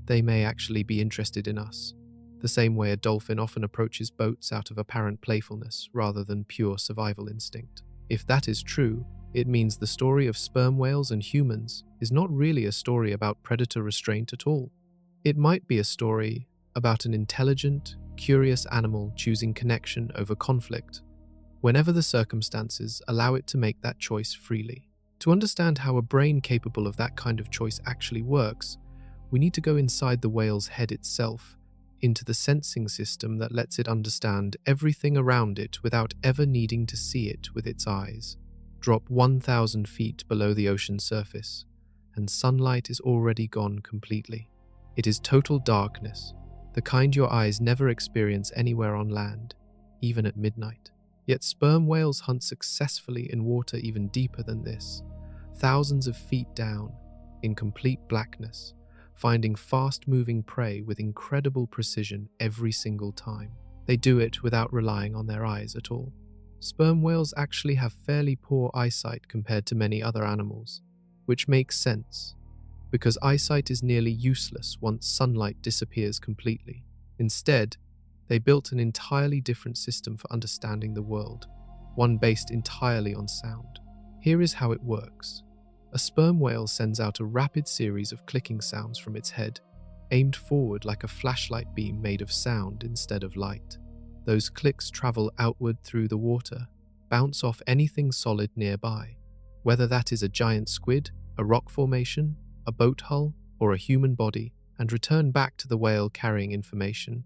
They may actually be interested in us, the same way a dolphin often approaches boats out of apparent playfulness rather than pure survival instinct. If that is true, it means the story of sperm whales and humans is not really a story about predator restraint at all. It might be a story about an intelligent, curious animal choosing connection over conflict, whenever the circumstances allow it to make that choice freely. To understand how a brain capable of that kind of choice actually works, we need to go inside the whale's head itself, into the sensing system that lets it understand everything around it without ever needing to see it with its eyes. Drop 1,000 feet below the ocean surface, and sunlight is already gone completely. It is total darkness, the kind your eyes never experience anywhere on land, even at midnight. Yet sperm whales hunt successfully in water even deeper than this, thousands of feet down, in complete blackness, finding fast-moving prey with incredible precision every single time. They do it without relying on their eyes at all. Sperm whales actually have fairly poor eyesight compared to many other animals, which makes sense, because eyesight is nearly useless once sunlight disappears completely. Instead, they built an entirely different system for understanding the world, one based entirely on sound. Here is how it works. A sperm whale sends out a rapid series of clicking sounds from its head, aimed forward like a flashlight beam made of sound instead of light. Those clicks travel outward through the water, bounce off anything solid nearby, whether that is a giant squid, a rock formation, a boat hull, or a human body, and return back to the whale carrying information.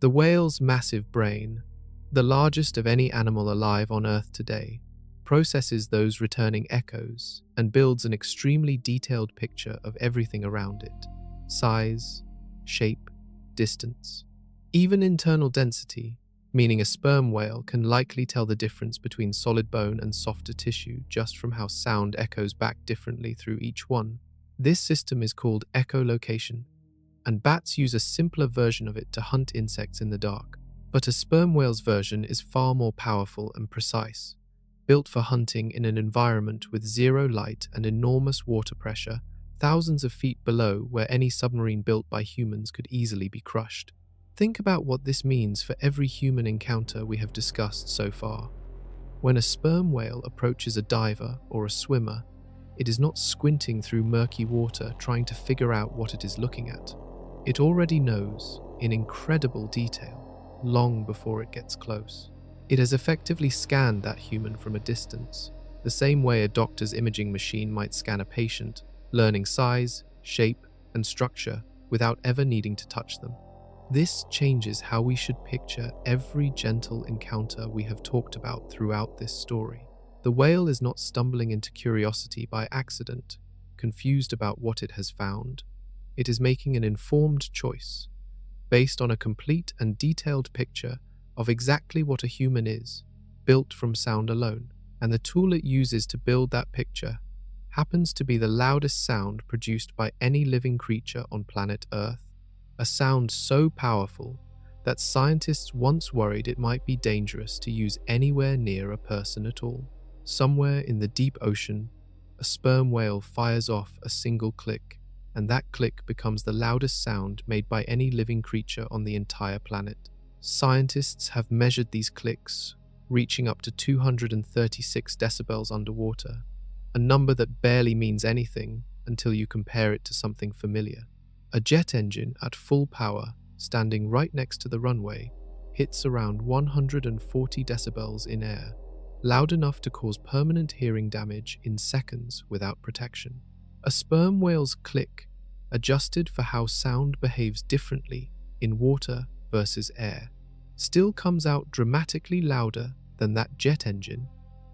The whale's massive brain, the largest of any animal alive on Earth today, processes those returning echoes and builds an extremely detailed picture of everything around it: size, shape, distance, even internal density, meaning a sperm whale can likely tell the difference between solid bone and softer tissue just from how sound echoes back differently through each one. This system is called echolocation, and bats use a simpler version of it to hunt insects in the dark. But a sperm whale's version is far more powerful and precise, built for hunting in an environment with zero light and enormous water pressure, thousands of feet below where any submarine built by humans could easily be crushed. Think about what this means for every human encounter we have discussed so far. When a sperm whale approaches a diver or a swimmer, it is not squinting through murky water trying to figure out what it is looking at. It already knows, in incredible detail, long before it gets close. It has effectively scanned that human from a distance, the same way a doctor's imaging machine might scan a patient, learning size, shape, and structure without ever needing to touch them. This changes how we should picture every gentle encounter we have talked about throughout this story. The whale is not stumbling into curiosity by accident, confused about what it has found. It is making an informed choice, based on a complete and detailed picture of exactly what a human is, built from sound alone. And the tool it uses to build that picture happens to be the loudest sound produced by any living creature on planet Earth. A sound so powerful that scientists once worried it might be dangerous to use anywhere near a person at all. Somewhere in the deep ocean, a sperm whale fires off a single click, and that click becomes the loudest sound made by any living creature on the entire planet. Scientists have measured these clicks, reaching up to 236 decibels underwater, a number that barely means anything until you compare it to something familiar. A jet engine at full power, standing right next to the runway, hits around 140 decibels in air, loud enough to cause permanent hearing damage in seconds without protection. A sperm whale's click, adjusted for how sound behaves differently in water versus air, still comes out dramatically louder than that jet engine,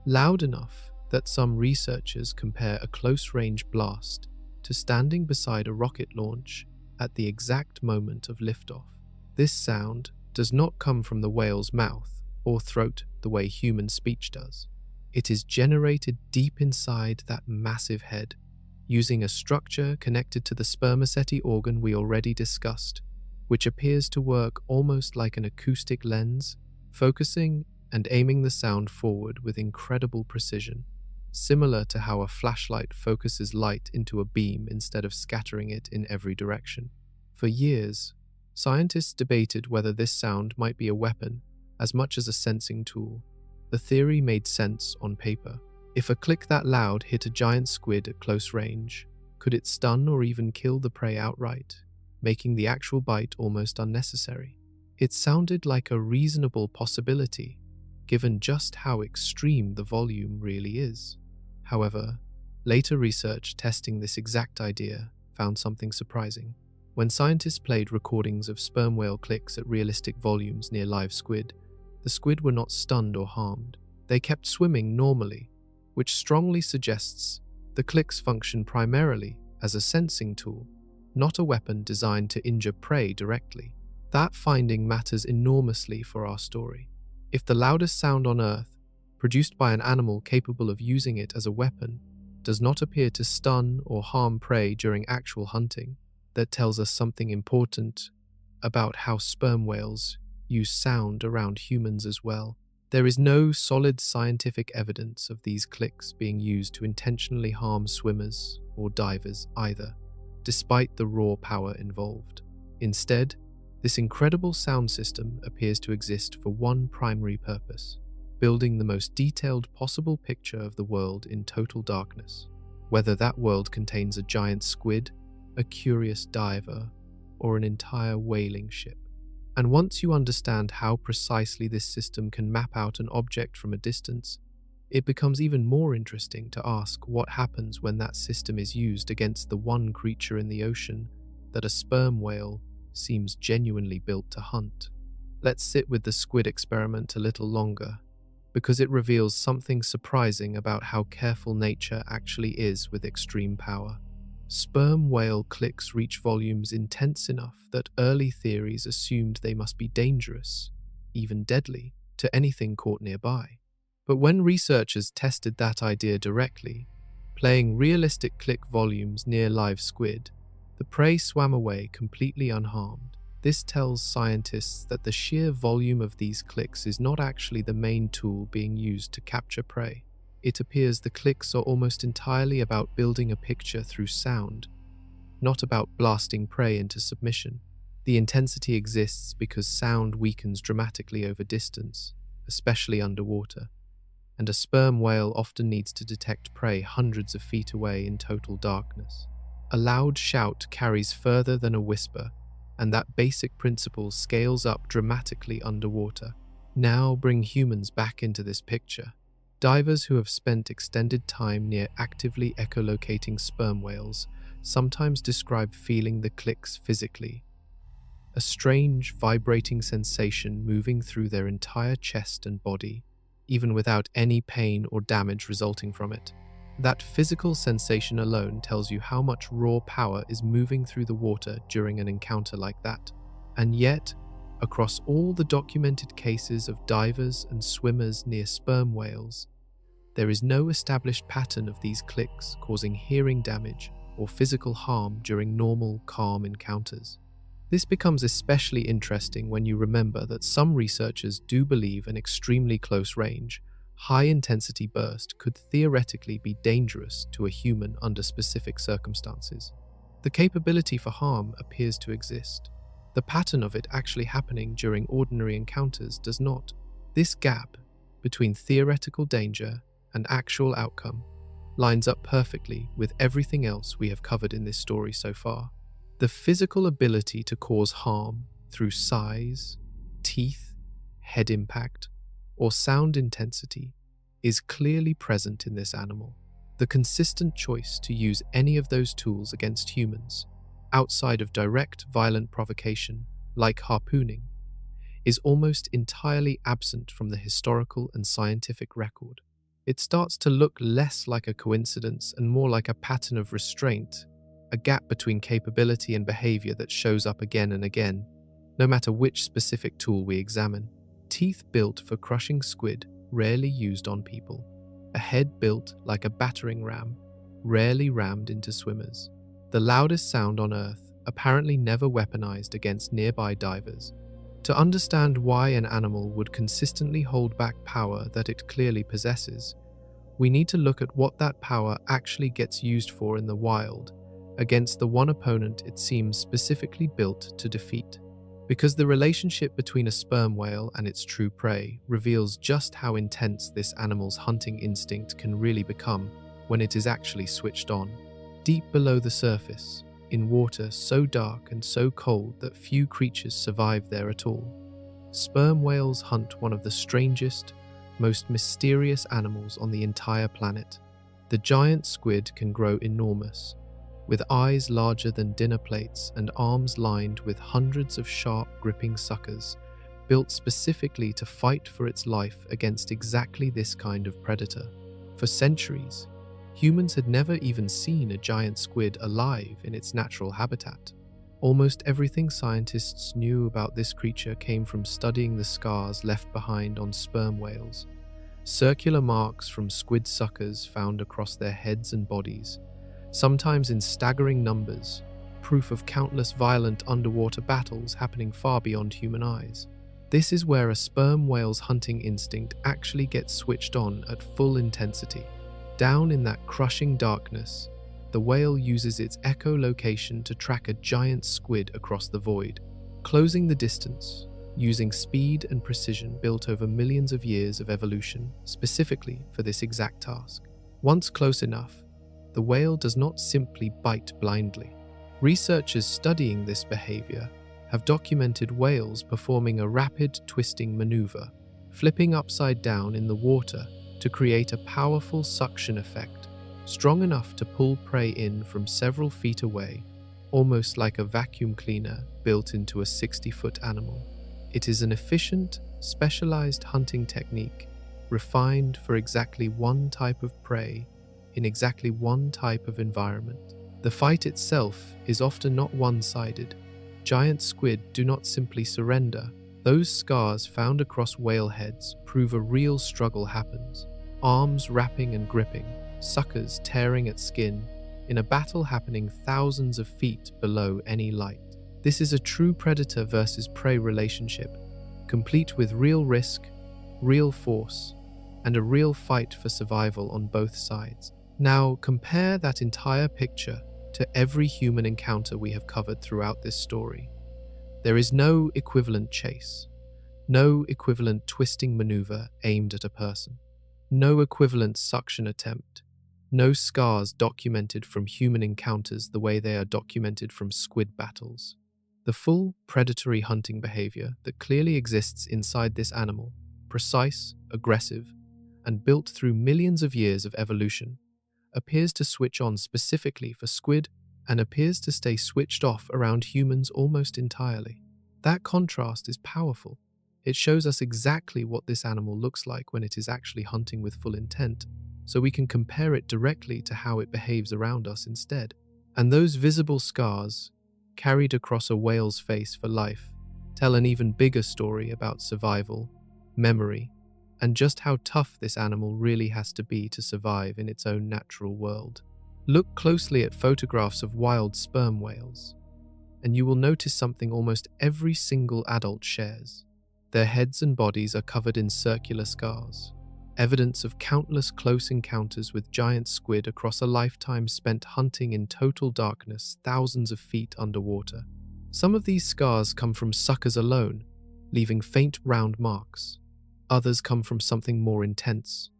loud enough that some researchers compare a close-range blast to standing beside a rocket launch at the exact moment of liftoff. This sound does not come from the whale's mouth or throat the way human speech does. It is generated deep inside that massive head, using a structure connected to the spermaceti organ we already discussed, which appears to work almost like an acoustic lens, focusing and aiming the sound forward with incredible precision, similar to how a flashlight focuses light into a beam instead of scattering it in every direction. For years, scientists debated whether this sound might be a weapon as much as a sensing tool. The theory made sense on paper. If a click that loud hit a giant squid at close range, could it stun or even kill the prey outright, making the actual bite almost unnecessary? It sounded like a reasonable possibility, given just how extreme the volume really is. However, later research testing this exact idea found something surprising. When scientists played recordings of sperm whale clicks at realistic volumes near live squid, the squid were not stunned or harmed. They kept swimming normally, which strongly suggests the clicks function primarily as a sensing tool, not a weapon designed to injure prey directly. That finding matters enormously for our story. If the loudest sound on Earth, produced by an animal capable of using it as a weapon, does not appear to stun or harm prey during actual hunting, that tells us something important about how sperm whales use sound around humans as well. There is no solid scientific evidence of these clicks being used to intentionally harm swimmers or divers either, despite the raw power involved. Instead, this incredible sound system appears to exist for one primary purpose: building the most detailed possible picture of the world in total darkness, whether that world contains a giant squid, a curious diver, or an entire whaling ship. And once you understand how precisely this system can map out an object from a distance, it becomes even more interesting to ask what happens when that system is used against the one creature in the ocean that a sperm whale seems genuinely built to hunt. Let's sit with the squid experiment a little longer, because it reveals something surprising about how careful nature actually is with extreme power. Sperm whale clicks reach volumes intense enough that early theories assumed they must be dangerous, even deadly, to anything caught nearby. But when researchers tested that idea directly, playing realistic click volumes near live squid, The prey swam away completely unharmed. This tells scientists that the sheer volume of these clicks is not actually the main tool being used to capture prey. It appears the clicks are almost entirely about building a picture through sound, not about blasting prey into submission. The intensity exists because sound weakens dramatically over distance, especially underwater, and a sperm whale often needs to detect prey hundreds of feet away in total darkness. A loud shout carries further than a whisper, and that basic principle scales up dramatically underwater. Now bring humans back into this picture. Divers who have spent extended time near actively echolocating sperm whales sometimes describe feeling the clicks physically, a strange, vibrating sensation moving through their entire chest and body, even without any pain or damage resulting from it. That physical sensation alone tells you how much raw power is moving through the water during an encounter like that. And yet, across all the documented cases of divers and swimmers near sperm whales, there is no established pattern of these clicks causing hearing damage or physical harm during normal, calm encounters. This becomes especially interesting when you remember that some researchers do believe an extremely close range, high-intensity burst could theoretically be dangerous to a human under specific circumstances. The capability for harm appears to exist. The pattern of it actually happening during ordinary encounters does not. This gap between theoretical danger and actual outcome lines up perfectly with everything else we have covered in this story so far. The physical ability to cause harm through size, teeth, head impact, or sound intensity is clearly present in this animal. The consistent choice to use any of those tools against humans, outside of direct violent provocation, like harpooning, is almost entirely absent from the historical and scientific record. It starts to look less like a coincidence and more like a pattern of restraint, a gap between capability and behavior that shows up again and again, no matter which specific tool we examine. Teeth built for crushing squid, rarely used on people. A head built like a battering ram, rarely rammed into swimmers. The loudest sound on Earth, apparently never weaponized against nearby divers. To understand why an animal would consistently hold back power that it clearly possesses, we need to look at what that power actually gets used for in the wild, against the one opponent it seems specifically built to defeat. Because the relationship between a sperm whale and its true prey reveals just how intense this animal's hunting instinct can really become when it is actually switched on. Deep below the surface, in water so dark and so cold that few creatures survive there at all, sperm whales hunt one of the strangest, most mysterious animals on the entire planet. The giant squid can grow enormous, with eyes larger than dinner plates and arms lined with hundreds of sharp, gripping suckers, built specifically to fight for its life against exactly this kind of predator. For centuries, humans had never even seen a giant squid alive in its natural habitat. Almost everything scientists knew about this creature came from studying the scars left behind on sperm whales, circular marks from squid suckers found across their heads and bodies, sometimes in staggering numbers, proof of countless violent underwater battles happening far beyond human eyes. This is where a sperm whale's hunting instinct actually gets switched on at full intensity. Down in that crushing darkness, the whale uses its echolocation to track a giant squid across the void, closing the distance, using speed and precision built over millions of years of evolution specifically for this exact task. Once close enough, the whale does not simply bite blindly. Researchers studying this behavior have documented whales performing a rapid twisting maneuver, flipping upside down in the water to create a powerful suction effect, strong enough to pull prey in from several feet away, almost like a vacuum cleaner built into a 60-foot animal. It is an efficient, specialized hunting technique, refined for exactly one type of prey in exactly one type of environment. The fight itself is often not one-sided. Giant squid do not simply surrender. Those scars found across whale heads prove a real struggle happens. Arms wrapping and gripping, suckers tearing at skin, in a battle happening thousands of feet below any light. This is a true predator versus prey relationship, complete with real risk, real force, and a real fight for survival on both sides. Now, compare that entire picture to every human encounter we have covered throughout this story. There is no equivalent chase, no equivalent twisting maneuver aimed at a person, no equivalent suction attempt, no scars documented from human encounters the way they are documented from squid battles. The full predatory hunting behavior that clearly exists inside this animal, precise, aggressive, and built through millions of years of evolution, appears to switch on specifically for squid and appears to stay switched off around humans almost entirely. That contrast is powerful. It shows us exactly what this animal looks like when it is actually hunting with full intent, so we can compare it directly to how it behaves around us instead. And those visible scars, carried across a whale's face for life, tell an even bigger story about survival, memory, and just how tough this animal really has to be to survive in its own natural world. Look closely at photographs of wild sperm whales, and you will notice something almost every single adult shares. Their heads and bodies are covered in circular scars, evidence of countless close encounters with giant squid across a lifetime spent hunting in total darkness thousands of feet underwater. Some of these scars come from suckers alone, leaving faint round marks. Others come from something more intense,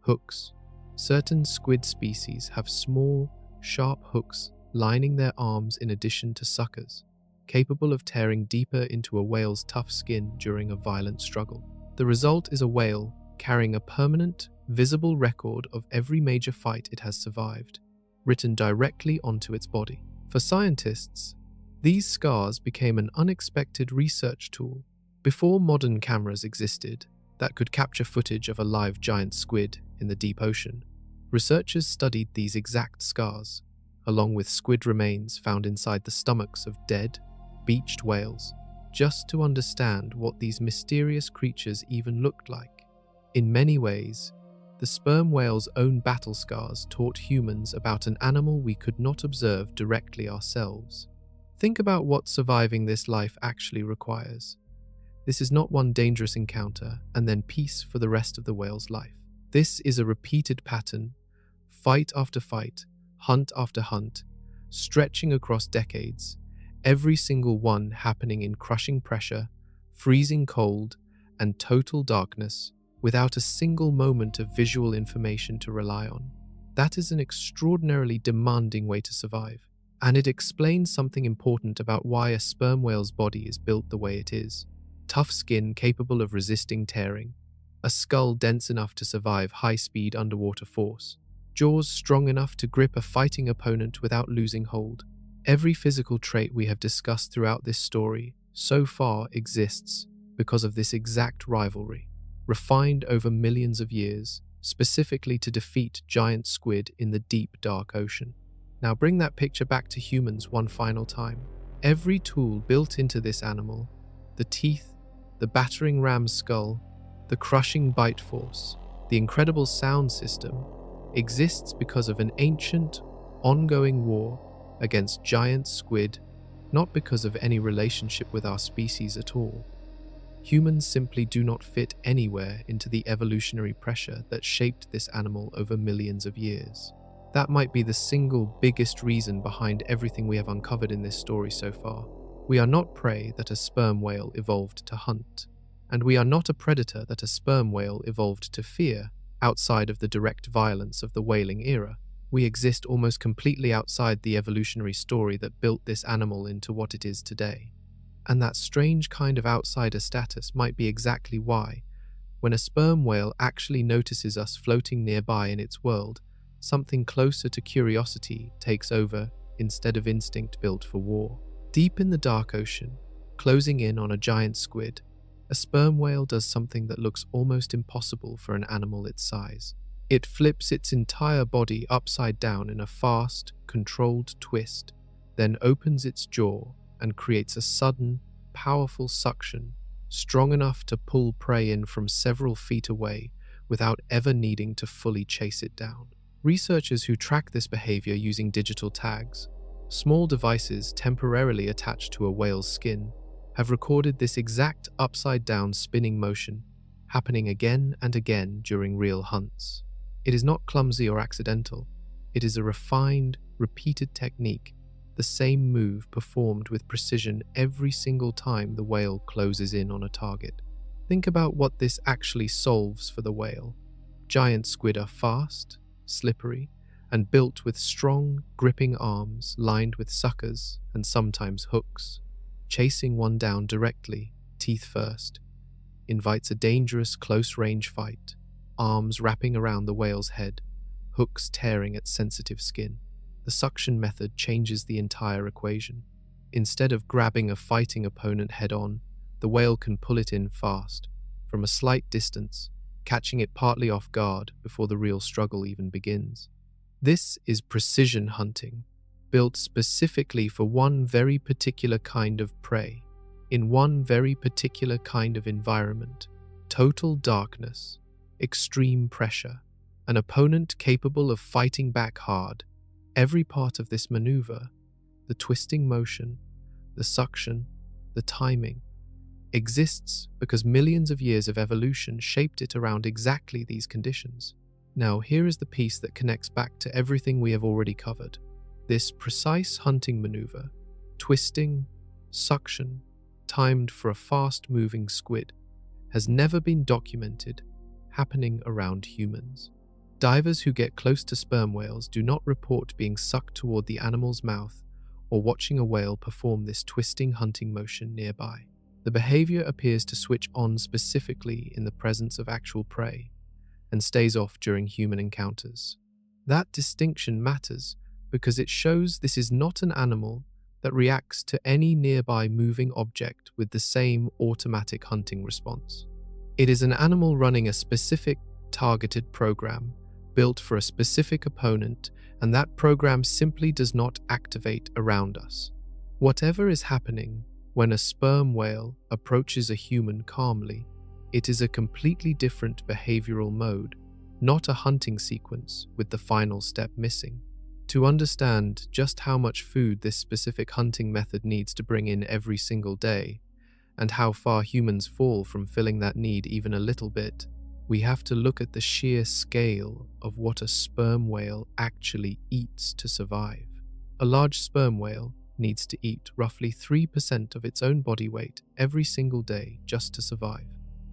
hooks. Certain squid species have small, sharp hooks lining their arms in addition to suckers, capable of tearing deeper into a whale's tough skin during a violent struggle. The result is a whale carrying a permanent, visible record of every major fight it has survived, written directly onto its body. For scientists, these scars became an unexpected research tool. Before modern cameras existed that could capture footage of a live giant squid in the deep ocean, researchers studied these exact scars, along with squid remains found inside the stomachs of dead, beached whales, just to understand what these mysterious creatures even looked like. In many ways, the sperm whale's own battle scars taught humans about an animal we could not observe directly ourselves. Think about what surviving this life actually requires. This is not one dangerous encounter and then peace for the rest of the whale's life. This is a repeated pattern, fight after fight, hunt after hunt, stretching across decades, every single one happening in crushing pressure, freezing cold, and total darkness, without a single moment of visual information to rely on. That is an extraordinarily demanding way to survive, and it explains something important about why a sperm whale's body is built the way it is. Tough skin capable of resisting tearing, a skull dense enough to survive high-speed underwater force, jaws strong enough to grip a fighting opponent without losing hold. Every physical trait we have discussed throughout this story so far exists because of this exact rivalry, refined over millions of years, specifically to defeat giant squid in the deep, dark ocean. Now bring that picture back to humans one final time. Every tool built into this animal, the teeth, the battering ram's skull, the crushing bite force, the incredible sound system, exists because of an ancient, ongoing war against giant squid, not because of any relationship with our species at all. Humans simply do not fit anywhere into the evolutionary pressure that shaped this animal over millions of years. That might be the single biggest reason behind everything we have uncovered in this story so far. We are not prey that a sperm whale evolved to hunt, and we are not a predator that a sperm whale evolved to fear outside of the direct violence of the whaling era. We exist almost completely outside the evolutionary story that built this animal into what it is today. And that strange kind of outsider status might be exactly why, when a sperm whale actually notices us floating nearby in its world, something closer to curiosity takes over instead of instinct built for war. Deep in the dark ocean, closing in on a giant squid, a sperm whale does something that looks almost impossible for an animal its size. It flips its entire body upside down in a fast, controlled twist, then opens its jaw and creates a sudden, powerful suction, strong enough to pull prey in from several feet away without ever needing to fully chase it down. Researchers who track this behavior using digital tags, small devices temporarily attached to a whale's skin, have recorded this exact upside-down spinning motion happening again and again during real hunts. It is not clumsy or accidental. It is a refined, repeated technique, the same move performed with precision every single time the whale closes in on a target. Think about what this actually solves for the whale. Giant squid are fast, slippery, and built with strong, gripping arms lined with suckers and sometimes hooks. Chasing one down directly, teeth first, invites a dangerous close-range fight, arms wrapping around the whale's head, hooks tearing at sensitive skin. The suction method changes the entire equation. Instead of grabbing a fighting opponent head-on, the whale can pull it in fast, from a slight distance, catching it partly off guard before the real struggle even begins. This is precision hunting, built specifically for one very particular kind of prey, in one very particular kind of environment: total darkness, extreme pressure, an opponent capable of fighting back hard. Every part of this maneuver, the twisting motion, the suction, the timing, exists because millions of years of evolution shaped it around exactly these conditions. Now, here is the piece that connects back to everything we have already covered. This precise hunting maneuver, twisting, suction, timed for a fast-moving squid, has never been documented happening around humans. Divers who get close to sperm whales do not report being sucked toward the animal's mouth or watching a whale perform this twisting hunting motion nearby. The behavior appears to switch on specifically in the presence of actual prey and stays off during human encounters. That distinction matters because it shows this is not an animal that reacts to any nearby moving object with the same automatic hunting response. It is an animal running a specific, targeted program built for a specific opponent, and that program simply does not activate around us. Whatever is happening when a sperm whale approaches a human calmly, it is a completely different behavioral mode, not a hunting sequence with the final step missing. To understand just how much food this specific hunting method needs to bring in every single day, and how far humans fall from filling that need even a little bit, we have to look at the sheer scale of what a sperm whale actually eats to survive. A large sperm whale needs to eat roughly 3% of its own body weight every single day just to survive.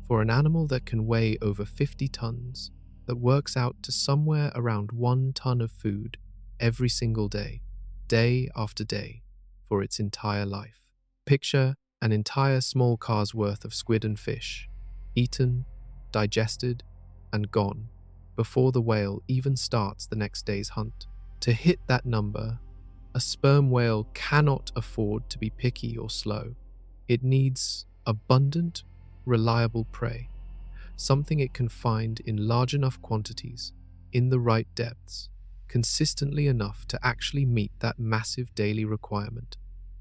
For an animal that can weigh over 50 tons, that works out to somewhere around 1 ton of food every single day, day after day, for its entire life. Picture an entire small car's worth of squid and fish, eaten, digested, and gone, before the whale even starts the next day's hunt. To hit that number, a sperm whale cannot afford to be picky or slow. It needs abundant, reliable prey, something it can find in large enough quantities, in the right depths, consistently enough to actually meet that massive daily requirement.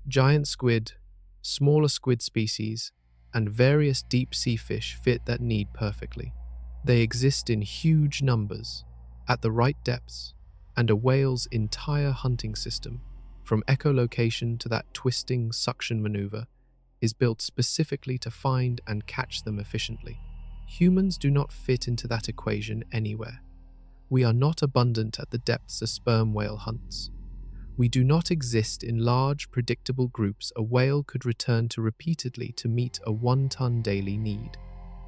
Giant squid, smaller squid species, and various deep-sea fish fit that need perfectly. They exist in huge numbers, at the right depths, and a whale's entire hunting system, from echolocation to that twisting suction maneuver, is built specifically to find and catch them efficiently. Humans do not fit into that equation anywhere. We are not abundant at the depths a sperm whale hunts. We do not exist in large, predictable groups a whale could return to repeatedly to meet a 1-ton daily need.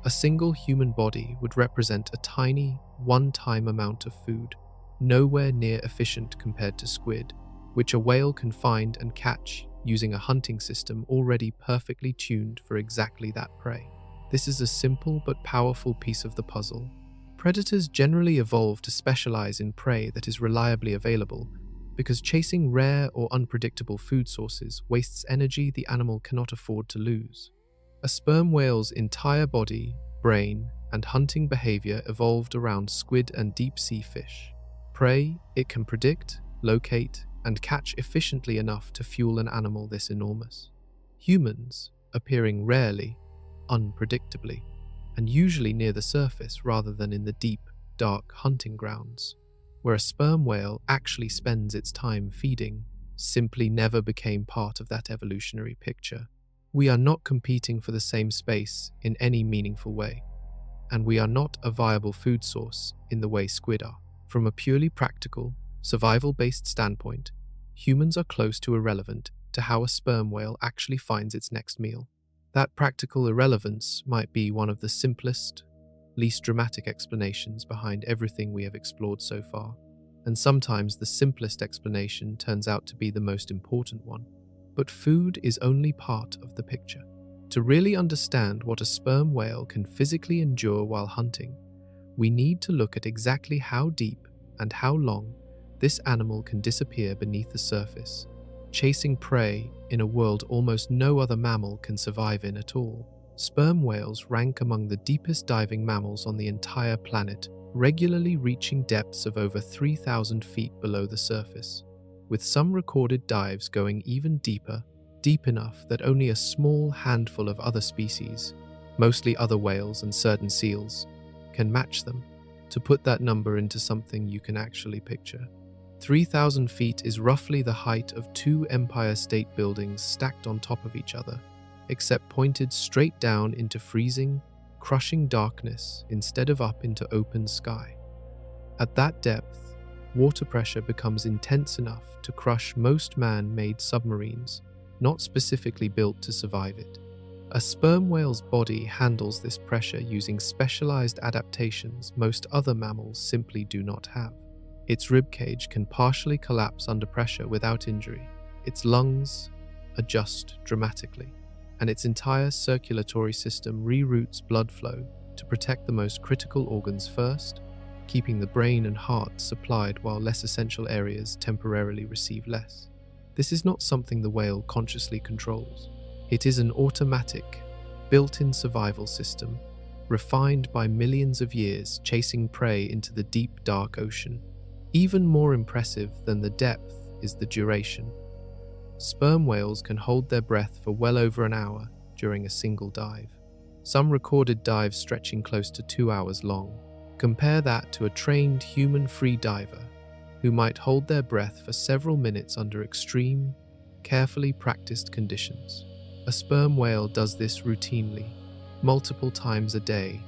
A single human body would represent a tiny, one-time amount of food, nowhere near efficient compared to squid, which a whale can find and catch using a hunting system already perfectly tuned for exactly that prey. This is a simple but powerful piece of the puzzle. Predators generally evolve to specialize in prey that is reliably available, because chasing rare or unpredictable food sources wastes energy the animal cannot afford to lose. A sperm whale's entire body, brain, and hunting behavior evolved around squid and deep-sea fish. Prey it can predict, locate, and catch efficiently enough to fuel an animal this enormous. Humans, appearing rarely, unpredictably, and usually near the surface rather than in the deep, dark hunting grounds, where a sperm whale actually spends its time feeding, simply never became part of that evolutionary picture. We are not competing for the same space in any meaningful way, and we are not a viable food source in the way squid are. From a purely practical, survival-based standpoint, humans are close to irrelevant to how a sperm whale actually finds its next meal. That practical irrelevance might be one of the simplest, least dramatic explanations behind everything we have explored so far, and sometimes the simplest explanation turns out to be the most important one. But food is only part of the picture. To really understand what a sperm whale can physically endure while hunting, we need to look at exactly how deep and how long this animal can disappear beneath the surface, chasing prey in a world almost no other mammal can survive in at all. Sperm whales rank among the deepest diving mammals on the entire planet, regularly reaching depths of over 3,000 feet below the surface, with some recorded dives going even deeper, deep enough that only a small handful of other species, mostly other whales and certain seals, can match them. To put that number into something you can actually picture, 3,000 feet is roughly the height of 2 Empire State Buildings stacked on top of each other, except pointed straight down into freezing, crushing darkness instead of up into open sky. At that depth, water pressure becomes intense enough to crush most man-made submarines, not specifically built to survive it. A sperm whale's body handles this pressure using specialized adaptations most other mammals simply do not have. Its ribcage can partially collapse under pressure without injury. Its lungs adjust dramatically, and its entire circulatory system reroutes blood flow to protect the most critical organs first, keeping the brain and heart supplied while less essential areas temporarily receive less. This is not something the whale consciously controls. It is an automatic, built-in survival system, refined by millions of years chasing prey into the deep, dark ocean. Even more impressive than the depth is the duration. Sperm whales can hold their breath for well over an hour during a single dive, some recorded dives stretching close to 2 hours long. Compare that to a trained human free diver who might hold their breath for several minutes under extreme, carefully practiced conditions. A sperm whale does this routinely, multiple times a day,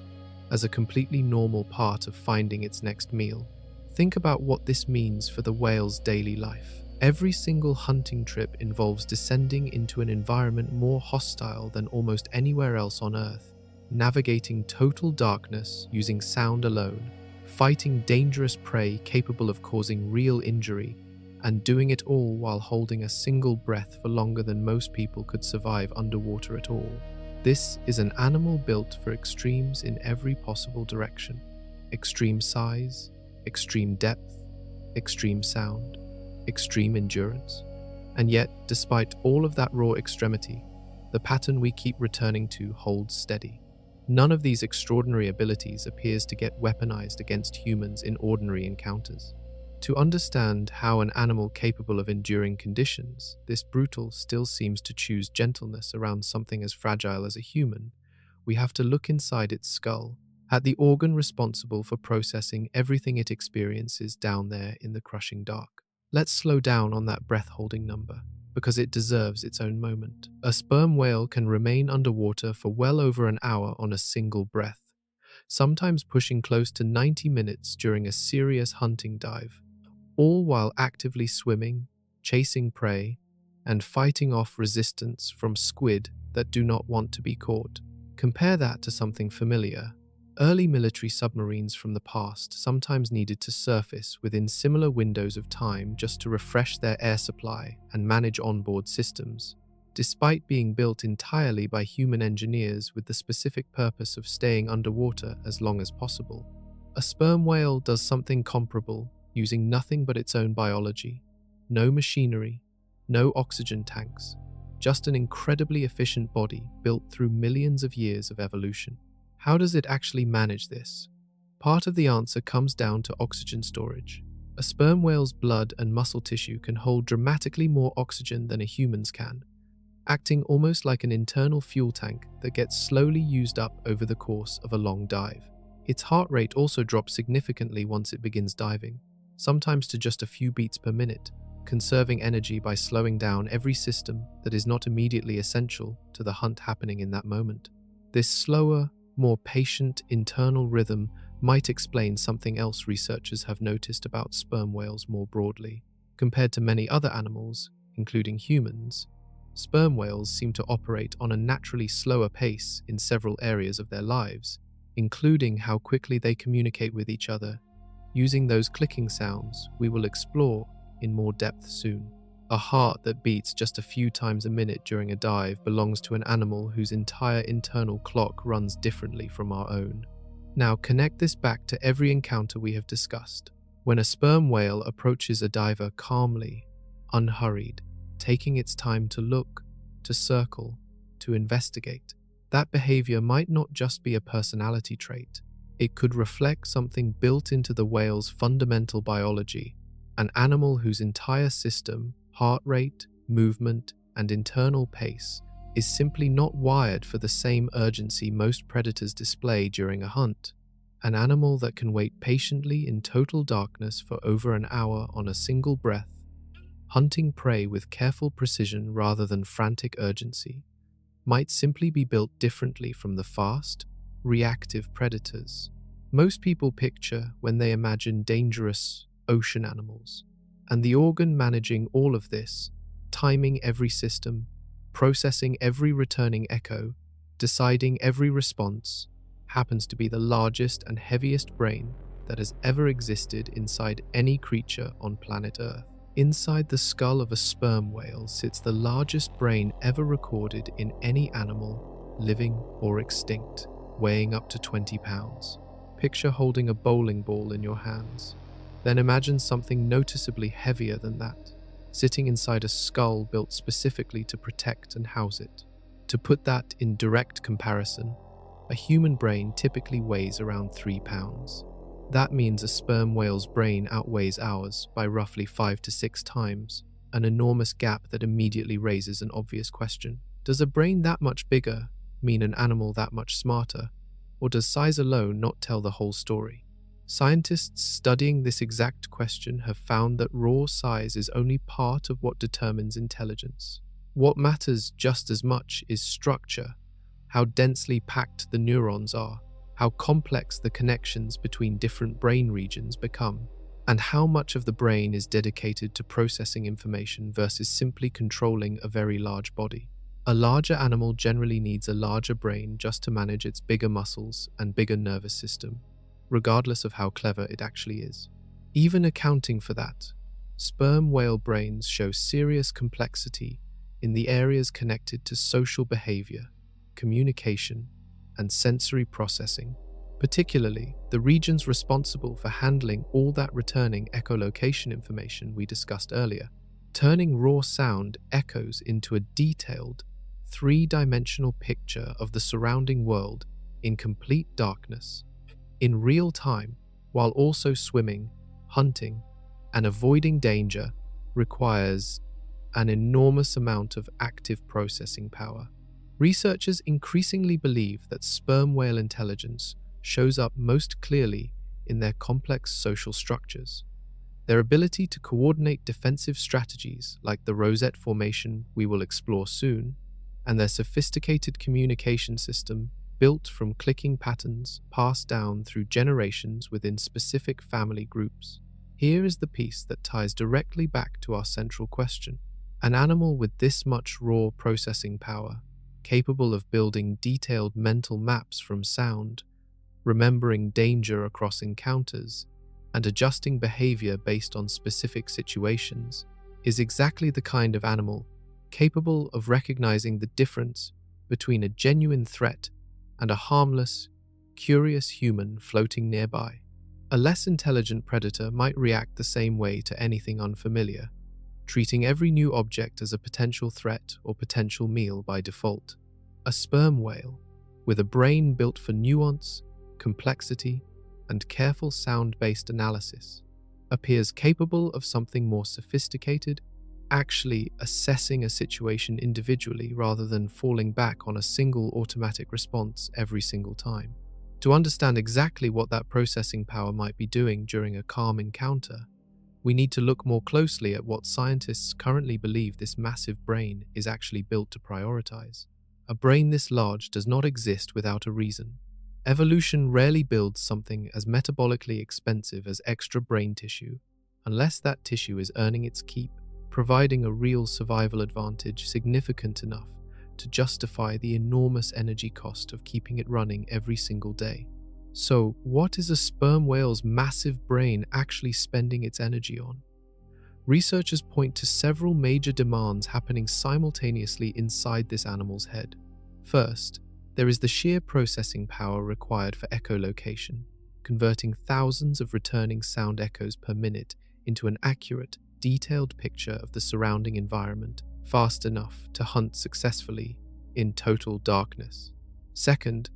as a completely normal part of finding its next meal. Think about what this means for the whale's daily life. Every single hunting trip involves descending into an environment more hostile than almost anywhere else on Earth, navigating total darkness using sound alone, fighting dangerous prey capable of causing real injury, and doing it all while holding a single breath for longer than most people could survive underwater at all. This is an animal built for extremes in every possible direction. Extreme size, extreme depth, extreme sound, extreme endurance. And yet, despite all of that raw extremity, the pattern we keep returning to holds steady. None of these extraordinary abilities appears to get weaponized against humans in ordinary encounters. To understand how an animal capable of enduring conditions this brutal still seems to choose gentleness around something as fragile as a human, we have to look inside its skull, at the organ responsible for processing everything it experiences down there in the crushing dark. Let's slow down on that breath-holding number, because it deserves its own moment. A sperm whale can remain underwater for well over an hour on a single breath, sometimes pushing close to 90 minutes during a serious hunting dive, all while actively swimming, chasing prey, and fighting off resistance from squid that do not want to be caught. Compare that to something familiar. Early military submarines from the past sometimes needed to surface within similar windows of time just to refresh their air supply and manage onboard systems, despite being built entirely by human engineers with the specific purpose of staying underwater as long as possible. A sperm whale does something comparable, using nothing but its own biology. No machinery, no oxygen tanks, just an incredibly efficient body built through millions of years of evolution. How does it actually manage this? Part of the answer comes down to oxygen storage. A sperm whale's blood and muscle tissue can hold dramatically more oxygen than a human's can, acting almost like an internal fuel tank that gets slowly used up over the course of a long dive. Its heart rate also drops significantly once it begins diving, sometimes to just a few beats per minute, conserving energy by slowing down every system that is not immediately essential to the hunt happening in that moment. This slower, more patient internal rhythm might explain something else researchers have noticed about sperm whales more broadly. Compared to many other animals, including humans, sperm whales seem to operate on a naturally slower pace in several areas of their lives, including how quickly they communicate with each other, using those clicking sounds we will explore in more depth soon. A heart that beats just a few times a minute during a dive belongs to an animal whose entire internal clock runs differently from our own. Now connect this back to every encounter we have discussed. When a sperm whale approaches a diver calmly, unhurried, taking its time to look, to circle, to investigate, that behavior might not just be a personality trait. It could reflect something built into the whale's fundamental biology, an animal whose entire system, heart rate, movement, and internal pace is simply not wired for the same urgency most predators display during a hunt. An animal that can wait patiently in total darkness for over an hour on a single breath, hunting prey with careful precision rather than frantic urgency, might simply be built differently from the fast, reactive predators most people picture when they imagine dangerous ocean animals. And the organ managing all of this, timing every system, processing every returning echo, deciding every response, happens to be the largest and heaviest brain that has ever existed inside any creature on planet Earth. Inside the skull of a sperm whale sits the largest brain ever recorded in any animal, living or extinct, weighing up to 20 pounds. Picture holding a bowling ball in your hands. Then imagine something noticeably heavier than that, sitting inside a skull built specifically to protect and house it. To put that in direct comparison, a human brain typically weighs around 3 pounds. That means a sperm whale's brain outweighs ours by roughly 5 to 6 times, an enormous gap that immediately raises an obvious question. Does a brain that much bigger mean an animal that much smarter? Or does size alone not tell the whole story? Scientists studying this exact question have found that raw size is only part of what determines intelligence. What matters just as much is structure, how densely packed the neurons are, how complex the connections between different brain regions become, and how much of the brain is dedicated to processing information versus simply controlling a very large body. A larger animal generally needs a larger brain just to manage its bigger muscles and bigger nervous system, regardless of how clever it actually is. Even accounting for that, sperm whale brains show serious complexity in the areas connected to social behavior, communication, and sensory processing, particularly the regions responsible for handling all that returning echolocation information we discussed earlier, turning raw sound echoes into a detailed, three-dimensional picture of the surrounding world in complete darkness, in real time, while also swimming, hunting, and avoiding danger requires an enormous amount of active processing power. Researchers increasingly believe that sperm whale intelligence shows up most clearly in their complex social structures. Their ability to coordinate defensive strategies like the rosette formation we will explore soon, and their sophisticated communication system built from clicking patterns passed down through generations within specific family groups. Here is the piece that ties directly back to our central question. An animal with this much raw processing power, capable of building detailed mental maps from sound, remembering danger across encounters, and adjusting behavior based on specific situations, is exactly the kind of animal capable of recognizing the difference between a genuine threat and a harmless, curious human floating nearby. A less intelligent predator might react the same way to anything unfamiliar, treating every new object as a potential threat or potential meal by default. A sperm whale, with a brain built for nuance, complexity, and careful sound-based analysis, appears capable of something more sophisticated, actually assessing a situation individually rather than falling back on a single automatic response every single time. To understand exactly what that processing power might be doing during a calm encounter, we need to look more closely at what scientists currently believe this massive brain is actually built to prioritize. A brain this large does not exist without a reason. Evolution rarely builds something as metabolically expensive as extra brain tissue, unless that tissue is earning its keep, providing a real survival advantage significant enough to justify the enormous energy cost of keeping it running every single day. So, what is a sperm whale's massive brain actually spending its energy on? Researchers point to several major demands happening simultaneously inside this animal's head. First, there is the sheer processing power required for echolocation, converting thousands of returning sound echoes per minute into an accurate, detailed picture of the surrounding environment, fast enough to hunt successfully in total darkness. Second,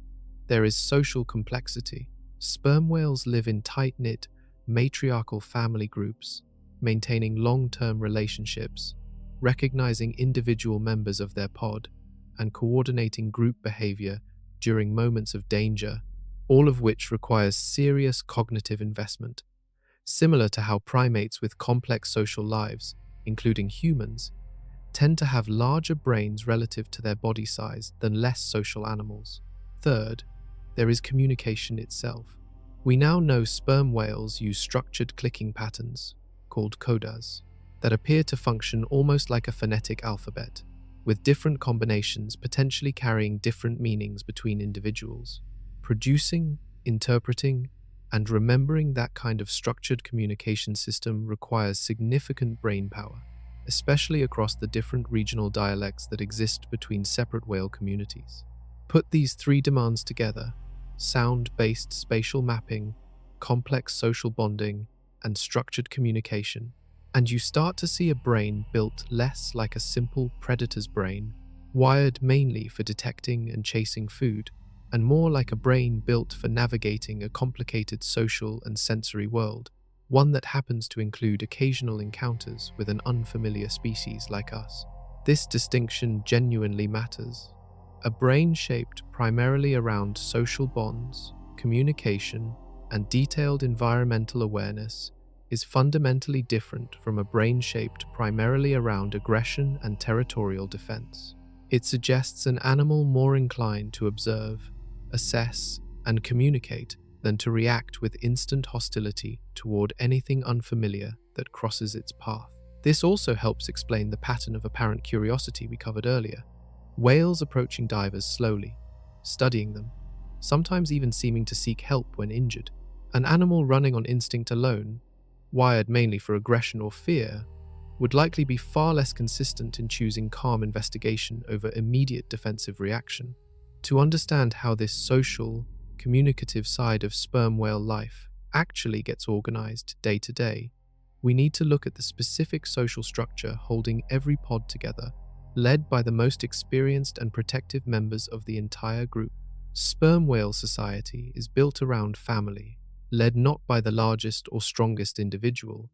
there is social complexity. Sperm whales live in tight-knit, matriarchal family groups, maintaining long-term relationships, recognizing individual members of their pod, and coordinating group behavior during moments of danger, all of which requires serious cognitive investment. Similar to how primates with complex social lives, including humans, tend to have larger brains relative to their body size than less social animals. Third, there is communication itself. We now know sperm whales use structured clicking patterns, called codas, that appear to function almost like a phonetic alphabet, with different combinations potentially carrying different meanings between individuals. Producing, interpreting, and remembering that kind of structured communication system requires significant brain power, especially across the different regional dialects that exist between separate whale communities. Put these three demands together: sound-based spatial mapping, complex social bonding, and structured communication, and you start to see a brain built less like a simple predator's brain, wired mainly for detecting and chasing food, and more like a brain built for navigating a complicated social and sensory world, one that happens to include occasional encounters with an unfamiliar species like us. This distinction genuinely matters. A brain shaped primarily around social bonds, communication, and detailed environmental awareness is fundamentally different from a brain shaped primarily around aggression and territorial defense. It suggests an animal more inclined to observe, assess, and communicate than to react with instant hostility toward anything unfamiliar that crosses its path. This also helps explain the pattern of apparent curiosity we covered earlier. Whales approaching divers slowly, studying them, sometimes even seeming to seek help when injured. An animal running on instinct alone, wired mainly for aggression or fear, would likely be far less consistent in choosing calm investigation over immediate defensive reaction. To understand how this social, communicative side of sperm whale life actually gets organized day to day, we need to look at the specific social structure holding every pod together, led by the most experienced and protective members of the entire group. Sperm whale society is built around family, led not by the largest or strongest individual,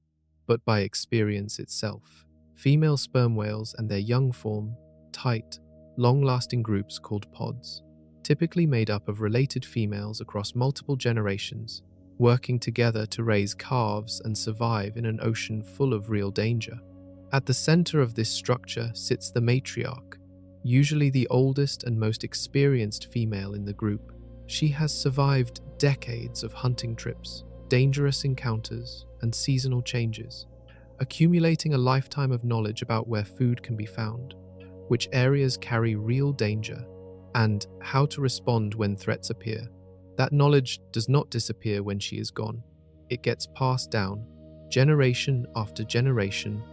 but by experience itself. Female sperm whales and their young form tight, long-lasting groups called pods, typically made up of related females across multiple generations, working together to raise calves and survive in an ocean full of real danger. At the center of this structure sits the matriarch, usually the oldest and most experienced female in the group. She has survived decades of hunting trips, dangerous encounters, and seasonal changes, accumulating a lifetime of knowledge about where food can be found, which areas carry real danger, and how to respond when threats appear. That knowledge does not disappear when she is gone. It gets passed down, generation after generation,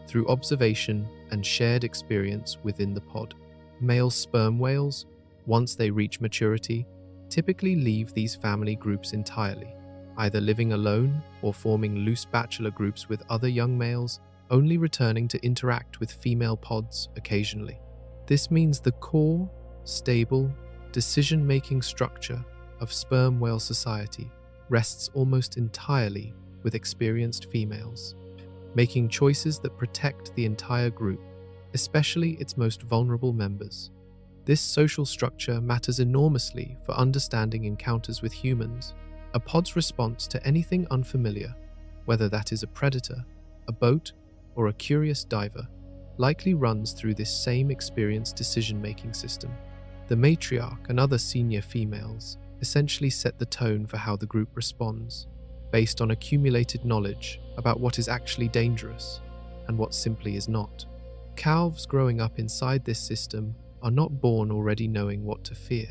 through observation and shared experience within the pod. Male sperm whales, once they reach maturity, typically leave these family groups entirely, either living alone or forming loose bachelor groups with other young males, only returning to interact with female pods occasionally. This means the core, stable, decision-making structure of sperm whale society rests almost entirely with experienced females, making choices that protect the entire group, especially its most vulnerable members. This social structure matters enormously for understanding encounters with humans, a pod's response to anything unfamiliar, whether that is a predator, a boat, or a curious diver, likely runs through this same experienced decision-making system. The matriarch and other senior females essentially set the tone for how the group responds, based on accumulated knowledge about what is actually dangerous and what simply is not. Calves growing up inside this system are not born already knowing what to fear.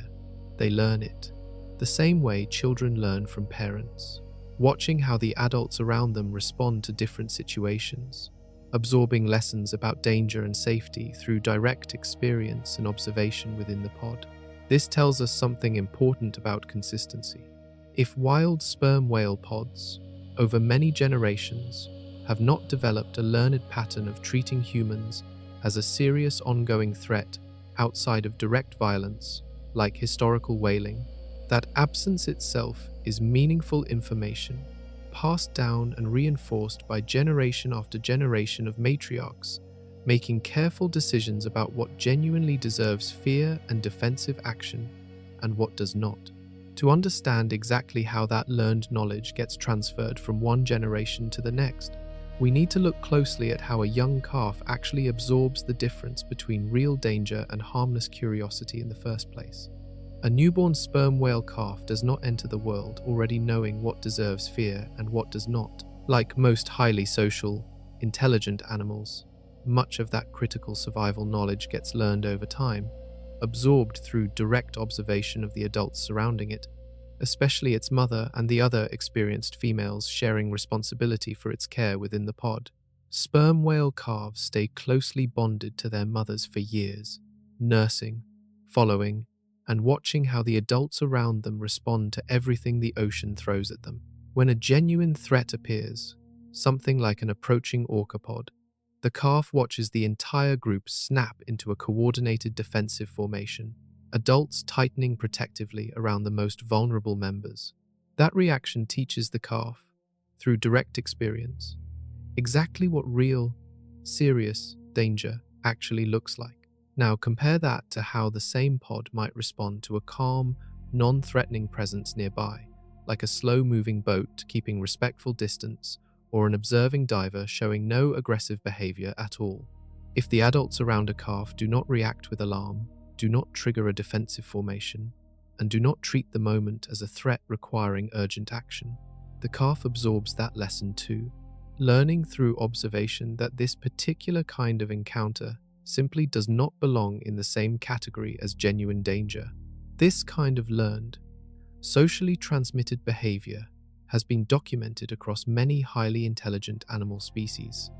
They learn it, the same way children learn from parents, watching how the adults around them respond to different situations, absorbing lessons about danger and safety through direct experience and observation within the pod. This tells us something important about consistency. If wild sperm whale pods, over many generations, have not developed a learned pattern of treating humans as a serious ongoing threat outside of direct violence, like historical whaling, that absence itself is meaningful information, passed down and reinforced by generation after generation of matriarchs, making careful decisions about what genuinely deserves fear and defensive action and what does not. To understand exactly how that learned knowledge gets transferred from one generation to the next, we need to look closely at how a young calf actually absorbs the difference between real danger and harmless curiosity in the first place. A newborn sperm whale calf does not enter the world already knowing what deserves fear and what does not. Like most highly social, intelligent animals, much of that critical survival knowledge gets learned over time, absorbed through direct observation of the adults surrounding it, especially its mother and the other experienced females sharing responsibility for its care within the pod. Sperm whale calves stay closely bonded to their mothers for years, nursing, following, and watching how the adults around them respond to everything the ocean throws at them. When a genuine threat appears, something like an approaching orca pod, the calf watches the entire group snap into a coordinated defensive formation, adults tightening protectively around the most vulnerable members. That reaction teaches the calf, through direct experience, exactly what real, serious danger actually looks like. Now compare that to how the same pod might respond to a calm, non-threatening presence nearby, like a slow-moving boat keeping respectful distance or an observing diver showing no aggressive behavior at all. If the adults around a calf do not react with alarm, do not trigger a defensive formation, and do not treat the moment as a threat requiring urgent action, the calf absorbs that lesson too, learning through observation that this particular kind of encounter simply does not belong in the same category as genuine danger. This kind of learned, socially transmitted behavior has been documented across many highly intelligent animal species,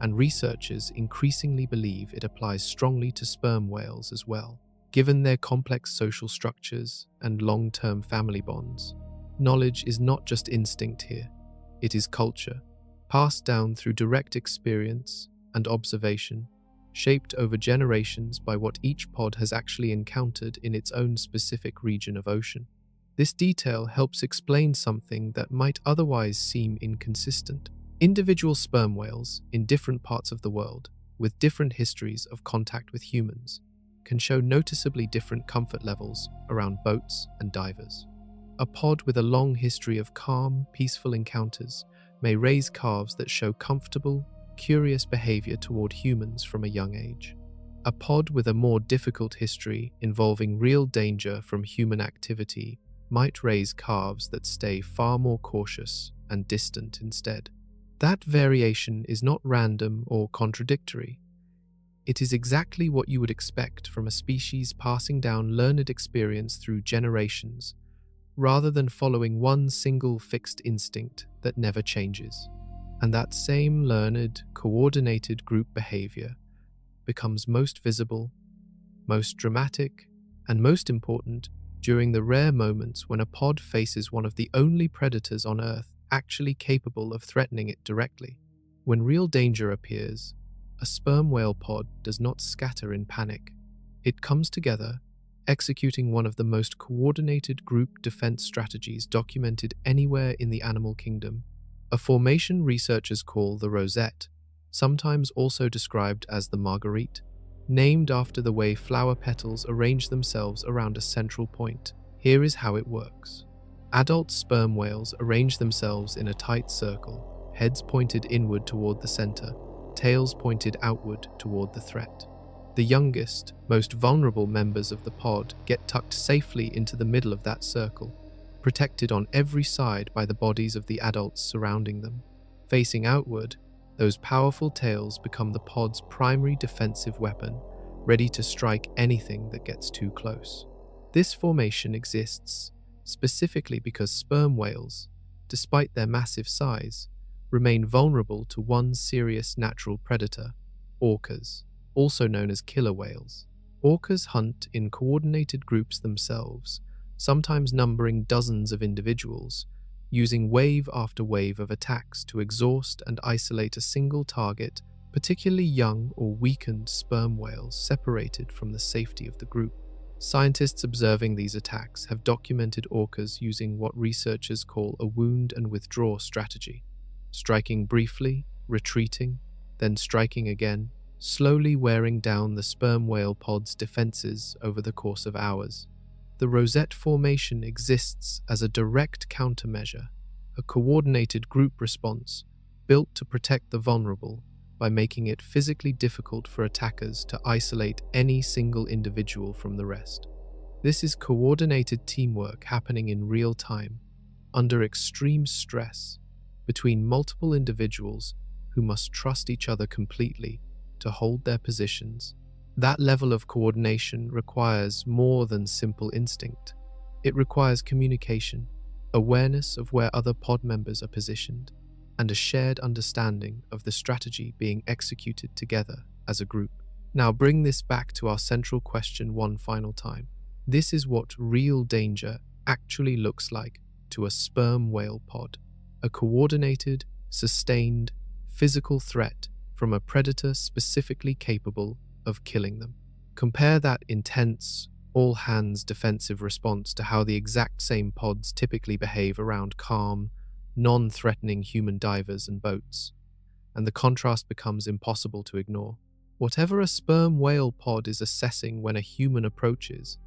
and researchers increasingly believe it applies strongly to sperm whales as well. Given their complex social structures and long-term family bonds, knowledge is not just instinct here, it is culture, passed down through direct experience and observation, shaped over generations by what each pod has actually encountered in its own specific region of ocean. This detail helps explain something that might otherwise seem inconsistent. Individual sperm whales in different parts of the world, with different histories of contact with humans, can show noticeably different comfort levels around boats and divers. A pod with a long history of calm, peaceful encounters may raise calves that show comfortable, curious behavior toward humans from a young age. A pod with a more difficult history involving real danger from human activity might raise calves that stay far more cautious and distant instead. That variation is not random or contradictory. It is exactly what you would expect from a species passing down learned experience through generations, rather than following one single fixed instinct that never changes. And that same learned, coordinated group behavior becomes most visible, most dramatic, and most important during the rare moments when a pod faces one of the only predators on Earth actually capable of threatening it directly. When real danger appears, a sperm whale pod does not scatter in panic. It comes together, executing one of the most coordinated group defense strategies documented anywhere in the animal kingdom, a formation researchers call the rosette, sometimes also described as the marguerite, named after the way flower petals arrange themselves around a central point. Here is how it works. Adult sperm whales arrange themselves in a tight circle, heads pointed inward toward the center, tails pointed outward toward the threat. The youngest, most vulnerable members of the pod get tucked safely into the middle of that circle, protected on every side by the bodies of the adults surrounding them. Facing outward, those powerful tails become the pod's primary defensive weapon, ready to strike anything that gets too close. This formation exists specifically because sperm whales, despite their massive size, remain vulnerable to one serious natural predator, orcas, also known as killer whales. Orcas hunt in coordinated groups themselves, sometimes numbering dozens of individuals, using wave after wave of attacks to exhaust and isolate a single target, particularly young or weakened sperm whales separated from the safety of the group. Scientists observing these attacks have documented orcas using what researchers call a wound and withdraw strategy, striking briefly, retreating, then striking again, slowly wearing down the sperm whale pod's defenses over the course of hours. The rosette formation exists as a direct countermeasure, a coordinated group response built to protect the vulnerable by making it physically difficult for attackers to isolate any single individual from the rest. This is coordinated teamwork happening in real time, under extreme stress, between multiple individuals who must trust each other completely to hold their positions. That level of coordination requires more than simple instinct. It requires communication, awareness of where other pod members are positioned, and a shared understanding of the strategy being executed together as a group. Now bring this back to our central question one final time. This is what real danger actually looks like to a sperm whale pod: a coordinated, sustained, physical threat from a predator specifically capable of killing them. Compare that intense, all-hands defensive response to how the exact same pods typically behave around calm, non-threatening human divers and boats, and the contrast becomes impossible to ignore. Whatever a sperm whale pod is assessing when a human approaches,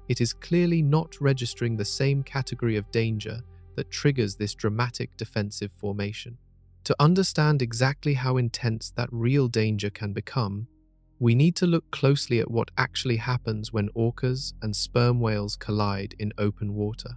it is clearly not registering the same category of danger that triggers this dramatic defensive formation. To understand exactly how intense that real danger can become, we need to look closely at what actually happens when orcas and sperm whales collide in open water.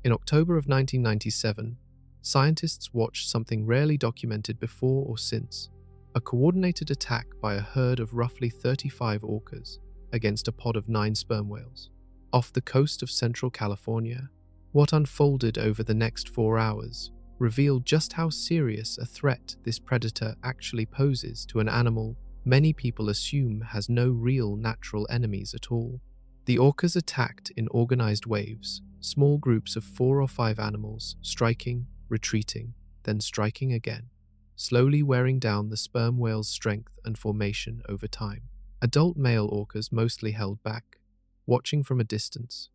In October of 1997, scientists watched something rarely documented before or since: a coordinated attack by a herd of roughly 35 orcas against a pod of 9 sperm whales. Off the coast of Central California, what unfolded over the next 4 hours revealed just how serious a threat this predator actually poses to an animal many people assume has no real natural enemies at all. The orcas attacked in organized waves, small groups of 4 or 5 animals, striking, retreating, then striking again, slowly wearing down the sperm whale's strength and formation over time. Adult male orcas mostly held back, watching from a distance,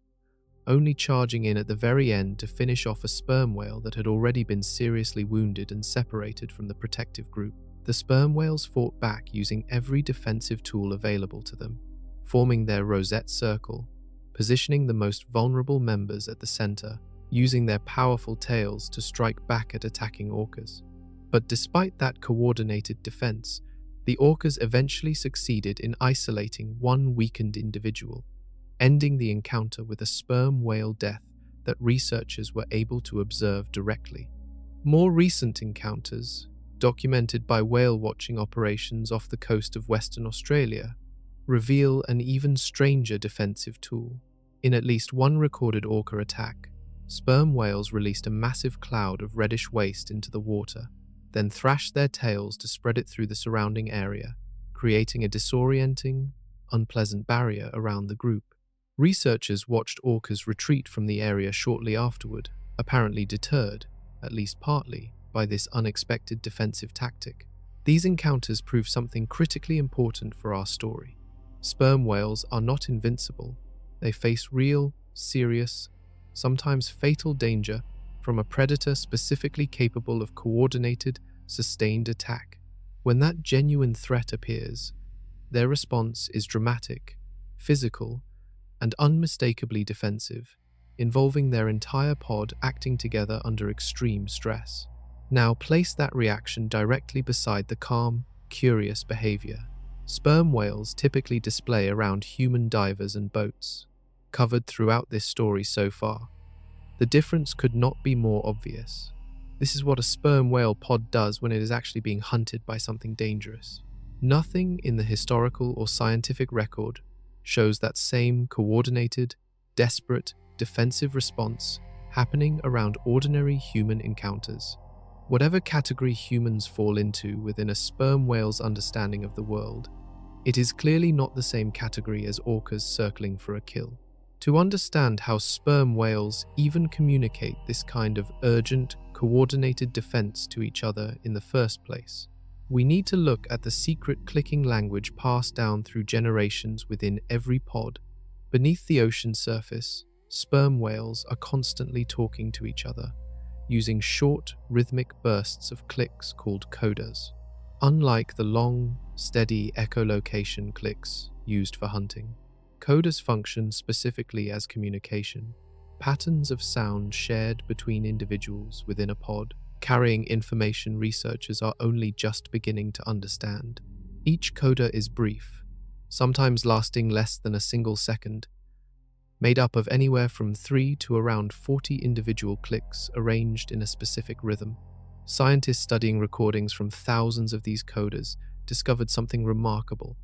only charging in at the very end to finish off a sperm whale that had already been seriously wounded and separated from the protective group. The sperm whales fought back using every defensive tool available to them, forming their rosette circle, positioning the most vulnerable members at the center, using their powerful tails to strike back at attacking orcas. But despite that coordinated defense, the orcas eventually succeeded in isolating one weakened individual, ending the encounter with a sperm whale death that researchers were able to observe directly. More recent encounters, documented by whale-watching operations off the coast of Western Australia, reveal an even stranger defensive tool. In at least one recorded orca attack, sperm whales released a massive cloud of reddish waste into the water, then thrashed their tails to spread it through the surrounding area, creating a disorienting, unpleasant barrier around the group. Researchers watched orcas retreat from the area shortly afterward, apparently deterred, at least partly, by this unexpected defensive tactic. These encounters prove something critically important for our story. Sperm whales are not invincible. They face real, serious, sometimes fatal danger from a predator specifically capable of coordinated, sustained attack. When that genuine threat appears, their response is dramatic, physical, and unmistakably defensive, involving their entire pod acting together under extreme stress. Now place that reaction directly beside the calm, curious behavior sperm whales typically display around human divers and boats. Covered throughout this story so far, the difference could not be more obvious. This is what a sperm whale pod does when it is actually being hunted by something dangerous. Nothing in the historical or scientific record shows that same coordinated, desperate, defensive response happening around ordinary human encounters. Whatever category humans fall into within a sperm whale's understanding of the world, it is clearly not the same category as orcas circling for a kill. To understand how sperm whales even communicate this kind of urgent, coordinated defense to each other in the first place, we need to look at the secret clicking language passed down through generations within every pod. Beneath the ocean surface, sperm whales are constantly talking to each other, using short, rhythmic bursts of clicks called codas. Unlike the long, steady echolocation clicks used for hunting, codas function specifically as communication, patterns of sound shared between individuals within a pod, carrying information researchers are only just beginning to understand. Each coda is brief, sometimes lasting less than a single second, made up of anywhere from 3 to around 40 individual clicks arranged in a specific rhythm. Scientists studying recordings from thousands of these codas discovered something remarkable,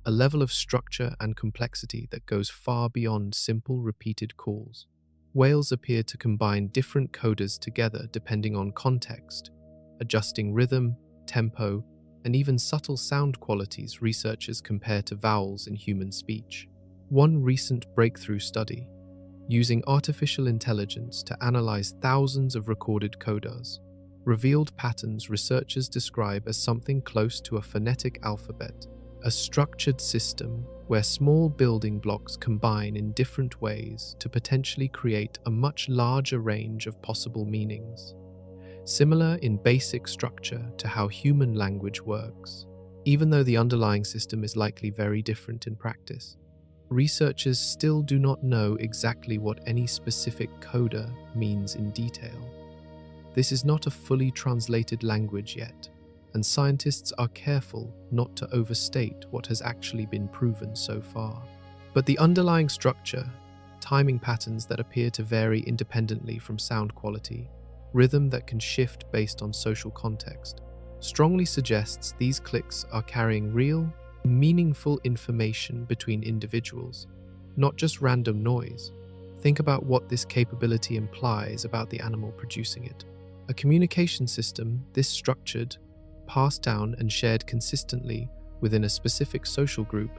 a level of structure and complexity that goes far beyond simple repeated calls. Whales appear to combine different codas together depending on context, adjusting rhythm, tempo, and even subtle sound qualities researchers compare to vowels in human speech. One recent breakthrough study, using artificial intelligence to analyze thousands of recorded codas, revealed patterns researchers describe as something close to a phonetic alphabet, a structured system where small building blocks combine in different ways to potentially create a much larger range of possible meanings, similar in basic structure to how human language works. Even though the underlying system is likely very different in practice, researchers still do not know exactly what any specific coda means in detail. This is not a fully translated language yet, and scientists are careful not to overstate what has actually been proven so far. But the underlying structure, timing patterns that appear to vary independently from sound quality, rhythm that can shift based on social context, strongly suggests these clicks are carrying real, meaningful information between individuals, not just random noise. Think about what this capability implies about the animal producing it. A communication system this structured, passed down and shared consistently within a specific social group,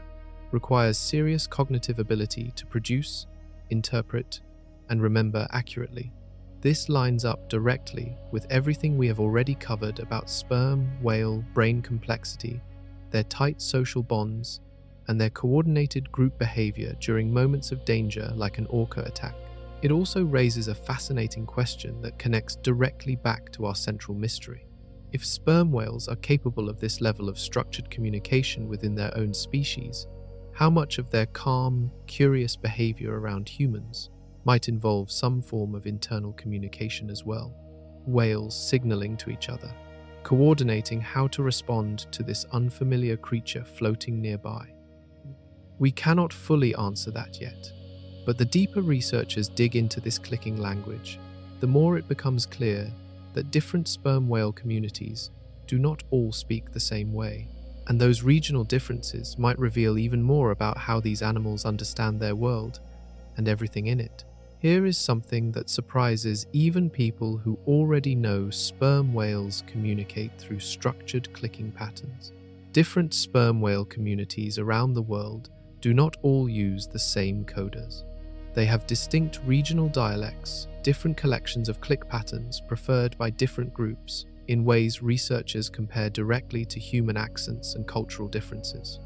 requires serious cognitive ability to produce, interpret, and remember accurately. This lines up directly with everything we have already covered about sperm whale brain complexity, their tight social bonds, and their coordinated group behavior during moments of danger like an orca attack. It also raises a fascinating question that connects directly back to our central mystery. If sperm whales are capable of this level of structured communication within their own species, how much of their calm, curious behavior around humans might involve some form of internal communication as well? Whales signaling to each other, coordinating how to respond to this unfamiliar creature floating nearby. We cannot fully answer that yet, but the deeper researchers dig into this clicking language, the more it becomes clear that different sperm whale communities do not all speak the same way, and those regional differences might reveal even more about how these animals understand their world and everything in it. Here is something that surprises even people who already know sperm whales communicate through structured clicking patterns. Different sperm whale communities around the world do not all use the same codas. They have distinct regional dialects, different collections of click patterns preferred by different groups, in ways researchers compare directly to human accents and cultural differences.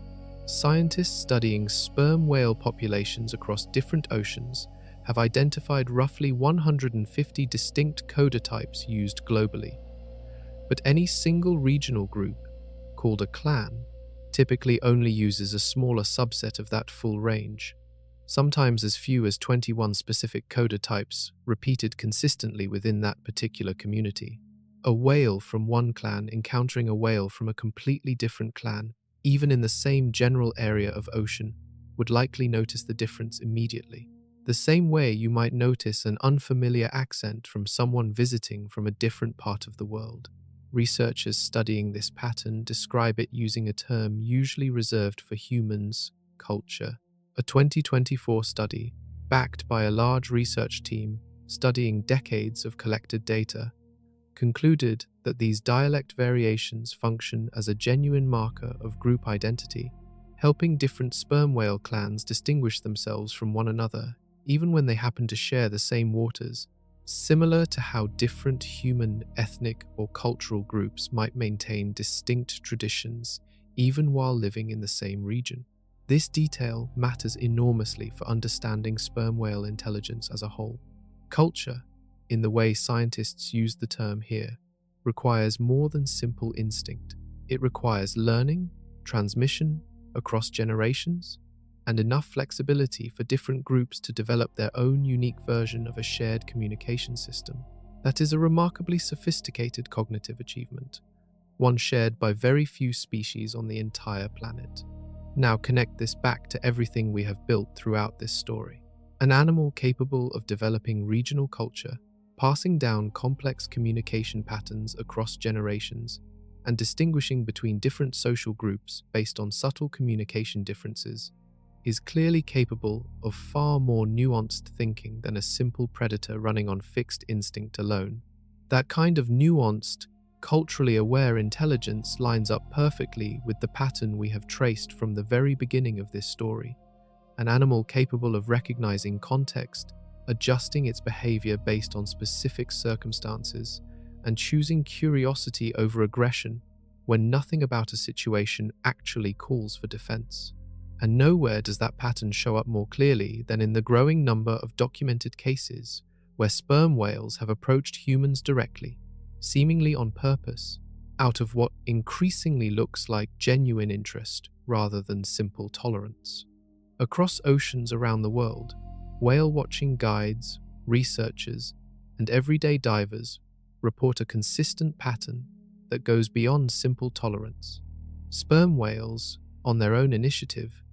Scientists studying sperm whale populations across different oceans have identified roughly 150 distinct coda types used globally. But any single regional group, called a clan, typically only uses a smaller subset of that full range, sometimes as few as 21 specific coda types repeated consistently within that particular community. A whale from one clan encountering a whale from a completely different clan, even in the same general area of ocean, would likely notice the difference immediately. The same way you might notice an unfamiliar accent from someone visiting from a different part of the world. Researchers studying this pattern describe it using a term usually reserved for humans, culture. A 2024 study, backed by a large research team studying decades of collected data, concluded that these dialect variations function as a genuine marker of group identity, helping different sperm whale clans distinguish themselves from one another even when they happen to share the same waters, similar to how different human, ethnic, or cultural groups might maintain distinct traditions even while living in the same region. This detail matters enormously for understanding sperm whale intelligence as a whole. Culture, in the way scientists use the term here, requires more than simple instinct. It requires learning, transmission across generations, and enough flexibility for different groups to develop their own unique version of a shared communication system. That is a remarkably sophisticated cognitive achievement, one shared by very few species on the entire planet. Now connect this back to everything we have built throughout this story. An animal capable of developing regional culture, passing down complex communication patterns across generations, and distinguishing between different social groups based on subtle communication differences, is clearly capable of far more nuanced thinking than a simple predator running on fixed instinct alone. That kind of nuanced, culturally aware intelligence lines up perfectly with the pattern we have traced from the very beginning of this story. An animal capable of recognizing context, adjusting its behavior based on specific circumstances, and choosing curiosity over aggression when nothing about a situation actually calls for defense. And nowhere does that pattern show up more clearly than in the growing number of documented cases where sperm whales have approached humans directly, seemingly on purpose, out of what increasingly looks like genuine interest rather than simple tolerance. Across oceans around the world, whale-watching guides, researchers, and everyday divers report a consistent pattern that goes beyond simple tolerance. Sperm whales, on their own initiative,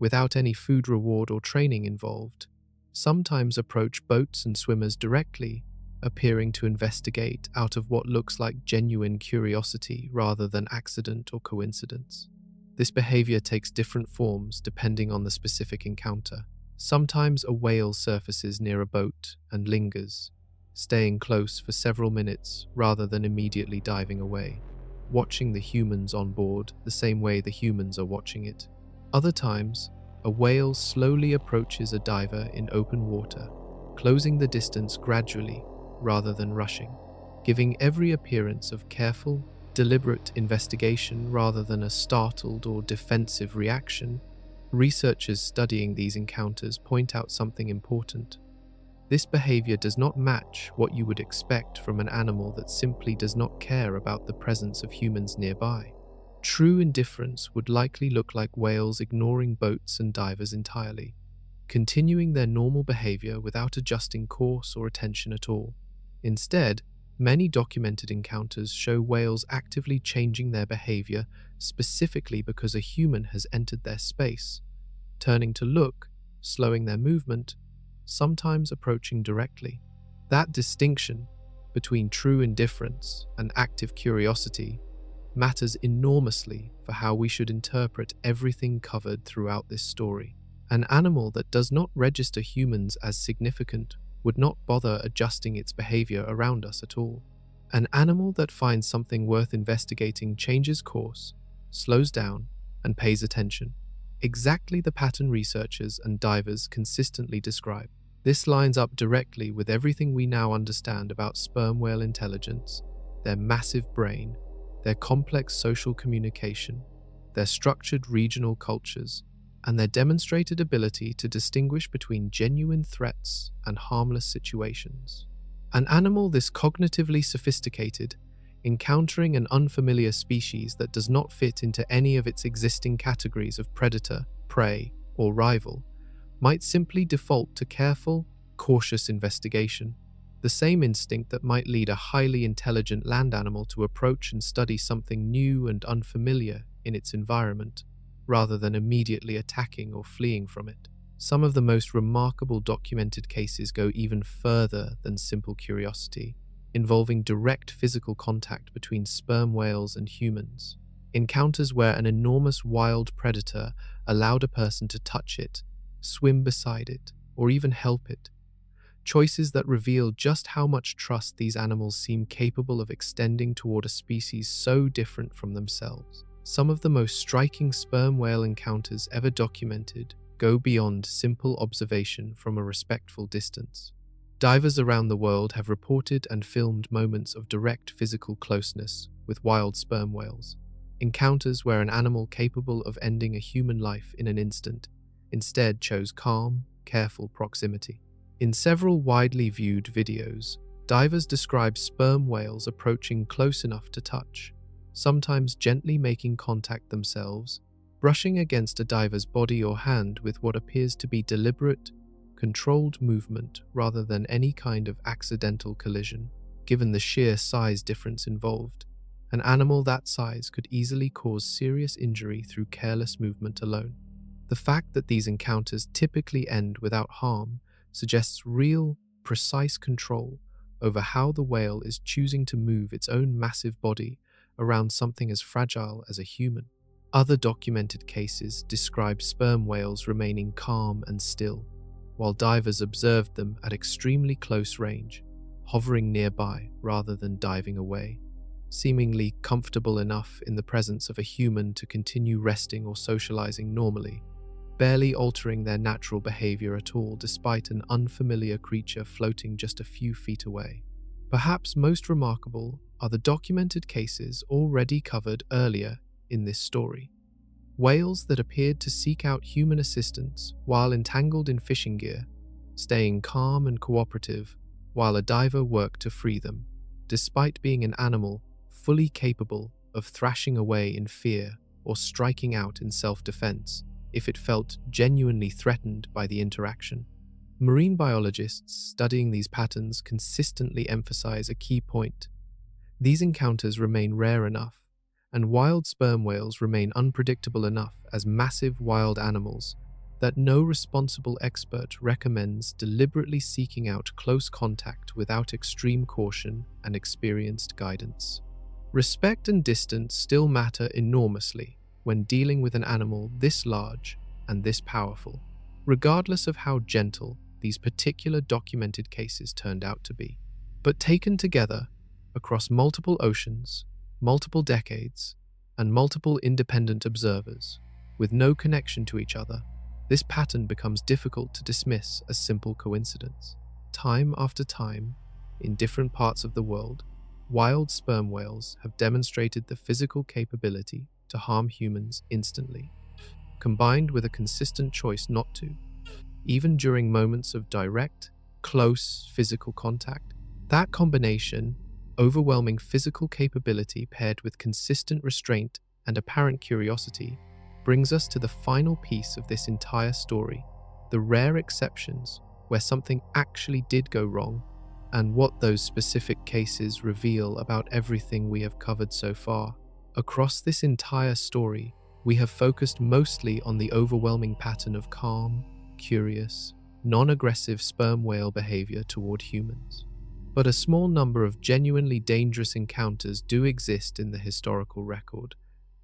without any food reward or training involved, sometimes approach boats and swimmers directly, appearing to investigate out of what looks like genuine curiosity rather than accident or coincidence. This behavior takes different forms depending on the specific encounter. Sometimes a whale surfaces near a boat and lingers, staying close for several minutes rather than immediately diving away, watching the humans on board the same way the humans are watching it. Other times, a whale slowly approaches a diver in open water, closing the distance gradually rather than rushing, giving every appearance of careful, deliberate investigation rather than a startled or defensive reaction. Researchers studying these encounters point out something important. This behavior does not match what you would expect from an animal that simply does not care about the presence of humans nearby. True indifference would likely look like whales ignoring boats and divers entirely, continuing their normal behavior without adjusting course or attention at all. Instead, many documented encounters show whales actively changing their behavior specifically because a human has entered their space, turning to look, slowing their movement, sometimes approaching directly. That distinction between true indifference and active curiosity matters enormously for how we should interpret everything covered throughout this story. An animal that does not register humans as significant would not bother adjusting its behavior around us at all. An animal that finds something worth investigating changes course, slows down, and pays attention. Exactly the pattern researchers and divers consistently describe. This lines up directly with everything we now understand about sperm whale intelligence, their massive brain, their complex social communication, their structured regional cultures, and their demonstrated ability to distinguish between genuine threats and harmless situations. An animal this cognitively sophisticated, encountering an unfamiliar species that does not fit into any of its existing categories of predator, prey, or rival, might simply default to careful, cautious investigation, The same instinct that might lead a highly intelligent land animal to approach and study something new and unfamiliar in its environment, rather than immediately attacking or fleeing from it. Some of the most remarkable documented cases go even further than simple curiosity, involving direct physical contact between sperm whales and humans. Encounters where an enormous wild predator allowed a person to touch it, swim beside it, or even help it. Choices that reveal just how much trust these animals seem capable of extending toward a species so different from themselves. Some of the most striking sperm whale encounters ever documented go beyond simple observation from a respectful distance. Divers around the world have reported and filmed moments of direct physical closeness with wild sperm whales, encounters where an animal capable of ending a human life in an instant instead chose calm, careful proximity. In several widely viewed videos, divers describe sperm whales approaching close enough to touch, sometimes gently making contact themselves, brushing against a diver's body or hand with what appears to be deliberate, controlled movement rather than any kind of accidental collision. Given the sheer size difference involved, an animal that size could easily cause serious injury through careless movement alone. The fact that these encounters typically end without harm suggests real, precise control over how the whale is choosing to move its own massive body around something as fragile as a human. Other documented cases describe sperm whales remaining calm and still, while divers observed them at extremely close range, hovering nearby rather than diving away, seemingly comfortable enough in the presence of a human to continue resting or socializing normally, barely altering their natural behavior at all despite an unfamiliar creature floating just a few feet away. Perhaps most remarkable are the documented cases already covered earlier in this story. Whales that appeared to seek out human assistance while entangled in fishing gear, staying calm and cooperative while a diver worked to free them, despite being an animal fully capable of thrashing away in fear or striking out in self-defense if it felt genuinely threatened by the interaction. Marine biologists studying these patterns consistently emphasize a key point. These encounters remain rare enough, and wild sperm whales remain unpredictable enough as massive wild animals that no responsible expert recommends deliberately seeking out close contact without extreme caution and experienced guidance. Respect and distance still matter enormously when dealing with an animal this large and this powerful, regardless of how gentle these particular documented cases turned out to be. But taken together, across multiple oceans, multiple decades, and multiple independent observers, with no connection to each other, this pattern becomes difficult to dismiss as simple coincidence. Time after time, in different parts of the world, wild sperm whales have demonstrated the physical capability to harm humans instantly, combined with a consistent choice not to. Even during moments of direct, close physical contact, that combination, overwhelming physical capability paired with consistent restraint and apparent curiosity, brings us to the final piece of this entire story, the rare exceptions where something actually did go wrong, and what those specific cases reveal about everything we have covered so far. Across this entire story, we have focused mostly on the overwhelming pattern of calm, curious, non-aggressive sperm whale behavior toward humans. But a small number of genuinely dangerous encounters do exist in the historical record,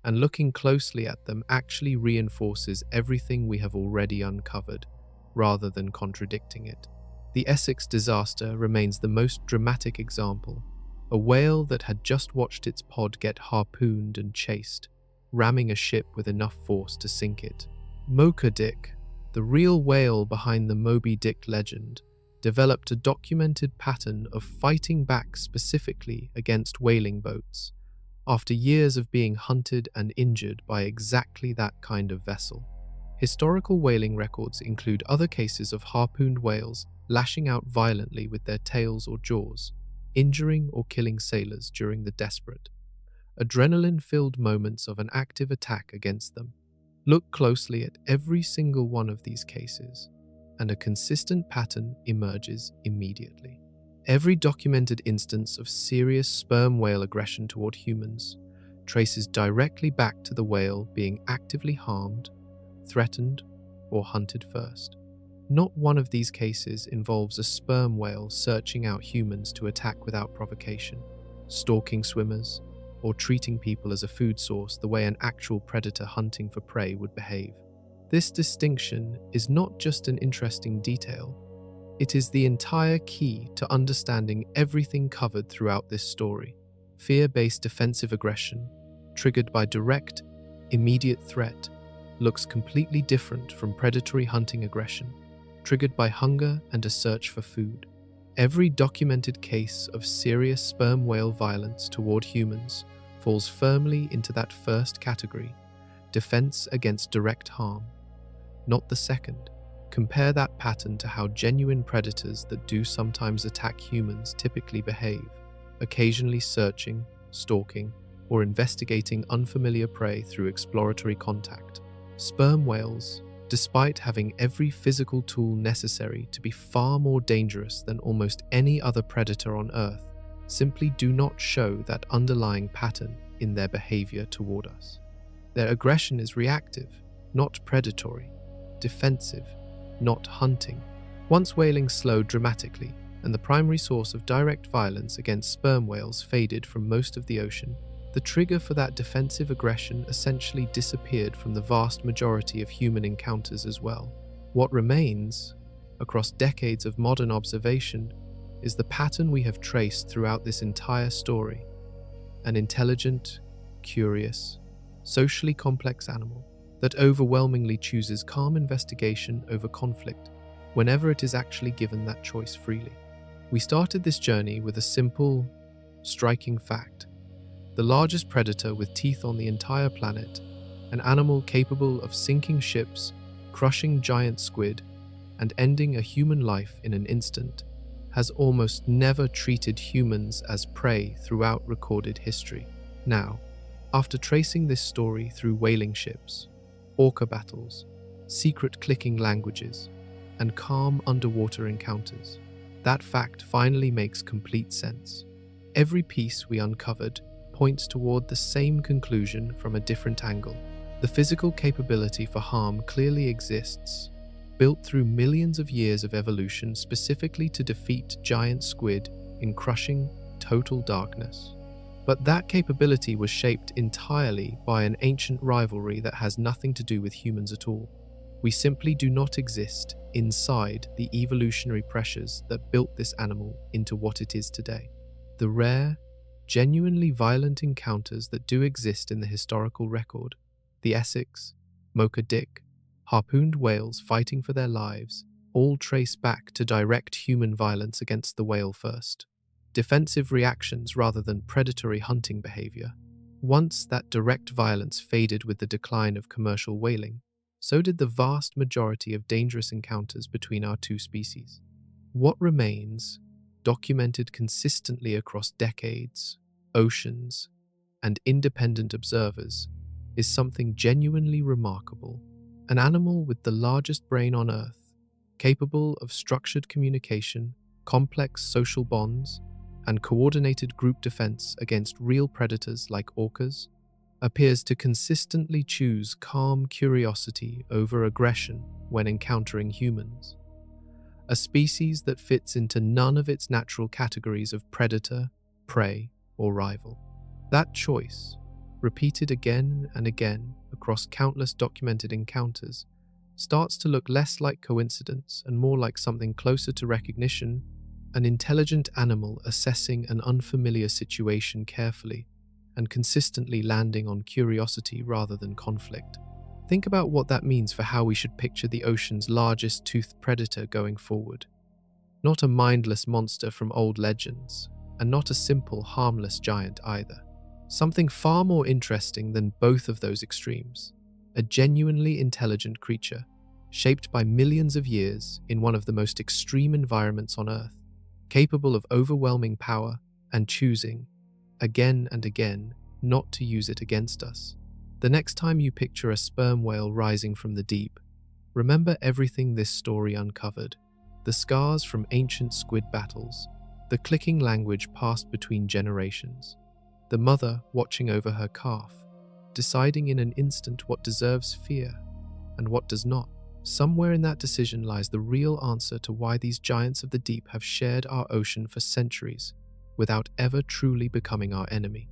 and looking closely at them actually reinforces everything we have already uncovered, rather than contradicting it. The Essex disaster remains the most dramatic example. A whale that had just watched its pod get harpooned and chased, ramming a ship with enough force to sink it. Mocha Dick, the real whale behind the Moby Dick legend, developed a documented pattern of fighting back specifically against whaling boats, after years of being hunted and injured by exactly that kind of vessel. Historical whaling records include other cases of harpooned whales lashing out violently with their tails or jaws, injuring or killing sailors during the desperate, adrenaline-filled moments of an active attack against them. Look closely at every single one of these cases, and a consistent pattern emerges immediately. Every documented instance of serious sperm whale aggression toward humans traces directly back to the whale being actively harmed, threatened, or hunted first. Not one of these cases involves a sperm whale searching out humans to attack without provocation, stalking swimmers, or treating people as a food source the way an actual predator hunting for prey would behave. This distinction is not just an interesting detail, it is the entire key to understanding everything covered throughout this story. Fear-based defensive aggression, triggered by direct, immediate threat, looks completely different from predatory hunting aggression, triggered by hunger and a search for food. Every documented case of serious sperm whale violence toward humans falls firmly into that first category, defense against direct harm, not the second. Compare that pattern to how genuine predators that do sometimes attack humans typically behave, occasionally searching, stalking, or investigating unfamiliar prey through exploratory contact. Sperm whales, despite having every physical tool necessary to be far more dangerous than almost any other predator on Earth, simply do not show that underlying pattern in their behavior toward us. Their aggression is reactive, not predatory, defensive, not hunting. Once whaling slowed dramatically, and the primary source of direct violence against sperm whales faded from most of the ocean, the trigger for that defensive aggression essentially disappeared from the vast majority of human encounters as well. What remains, across decades of modern observation, is the pattern we have traced throughout this entire story: an intelligent, curious, socially complex animal that overwhelmingly chooses calm investigation over conflict whenever it is actually given that choice freely. We started this journey with a simple, striking fact: the largest predator with teeth on the entire planet, an animal capable of sinking ships, crushing giant squid, and ending a human life in an instant, has almost never treated humans as prey throughout recorded history. Now, after tracing this story through whaling ships, orca battles, secret clicking languages, and calm underwater encounters, that fact finally makes complete sense. Every piece we uncovered points toward the same conclusion from a different angle. The physical capability for harm clearly exists, built through millions of years of evolution specifically to defeat giant squid in crushing, total darkness. But that capability was shaped entirely by an ancient rivalry that has nothing to do with humans at all. We simply do not exist inside the evolutionary pressures that built this animal into what it is today. The rare, genuinely violent encounters that do exist in the historical record, the Essex, Mocha Dick, harpooned whales fighting for their lives, all trace back to direct human violence against the whale first. Defensive reactions rather than predatory hunting behavior. Once that direct violence faded with the decline of commercial whaling, so did the vast majority of dangerous encounters between our two species. What remains, documented consistently across decades, oceans, and independent observers, is something genuinely remarkable. An animal with the largest brain on Earth, capable of structured communication, complex social bonds, and coordinated group defense against real predators like orcas, appears to consistently choose calm curiosity over aggression when encountering humans. A species that fits into none of its natural categories of predator, prey, or rival. That choice, repeated again and again across countless documented encounters, starts to look less like coincidence and more like something closer to recognition: an intelligent animal assessing an unfamiliar situation carefully and consistently landing on curiosity rather than conflict. Think about what that means for how we should picture the ocean's largest toothed predator going forward. Not a mindless monster from old legends, and not a simple, harmless giant either. Something far more interesting than both of those extremes. A genuinely intelligent creature, shaped by millions of years in one of the most extreme environments on Earth, capable of overwhelming power and choosing, again and again, not to use it against us. The next time you picture a sperm whale rising from the deep, remember everything this story uncovered: the scars from ancient squid battles, The clicking language passed between generations. The mother watching over her calf, deciding in an instant what deserves fear and what does not. Somewhere in that decision lies the real answer to why these giants of the deep have shared our ocean for centuries without ever truly becoming our enemy.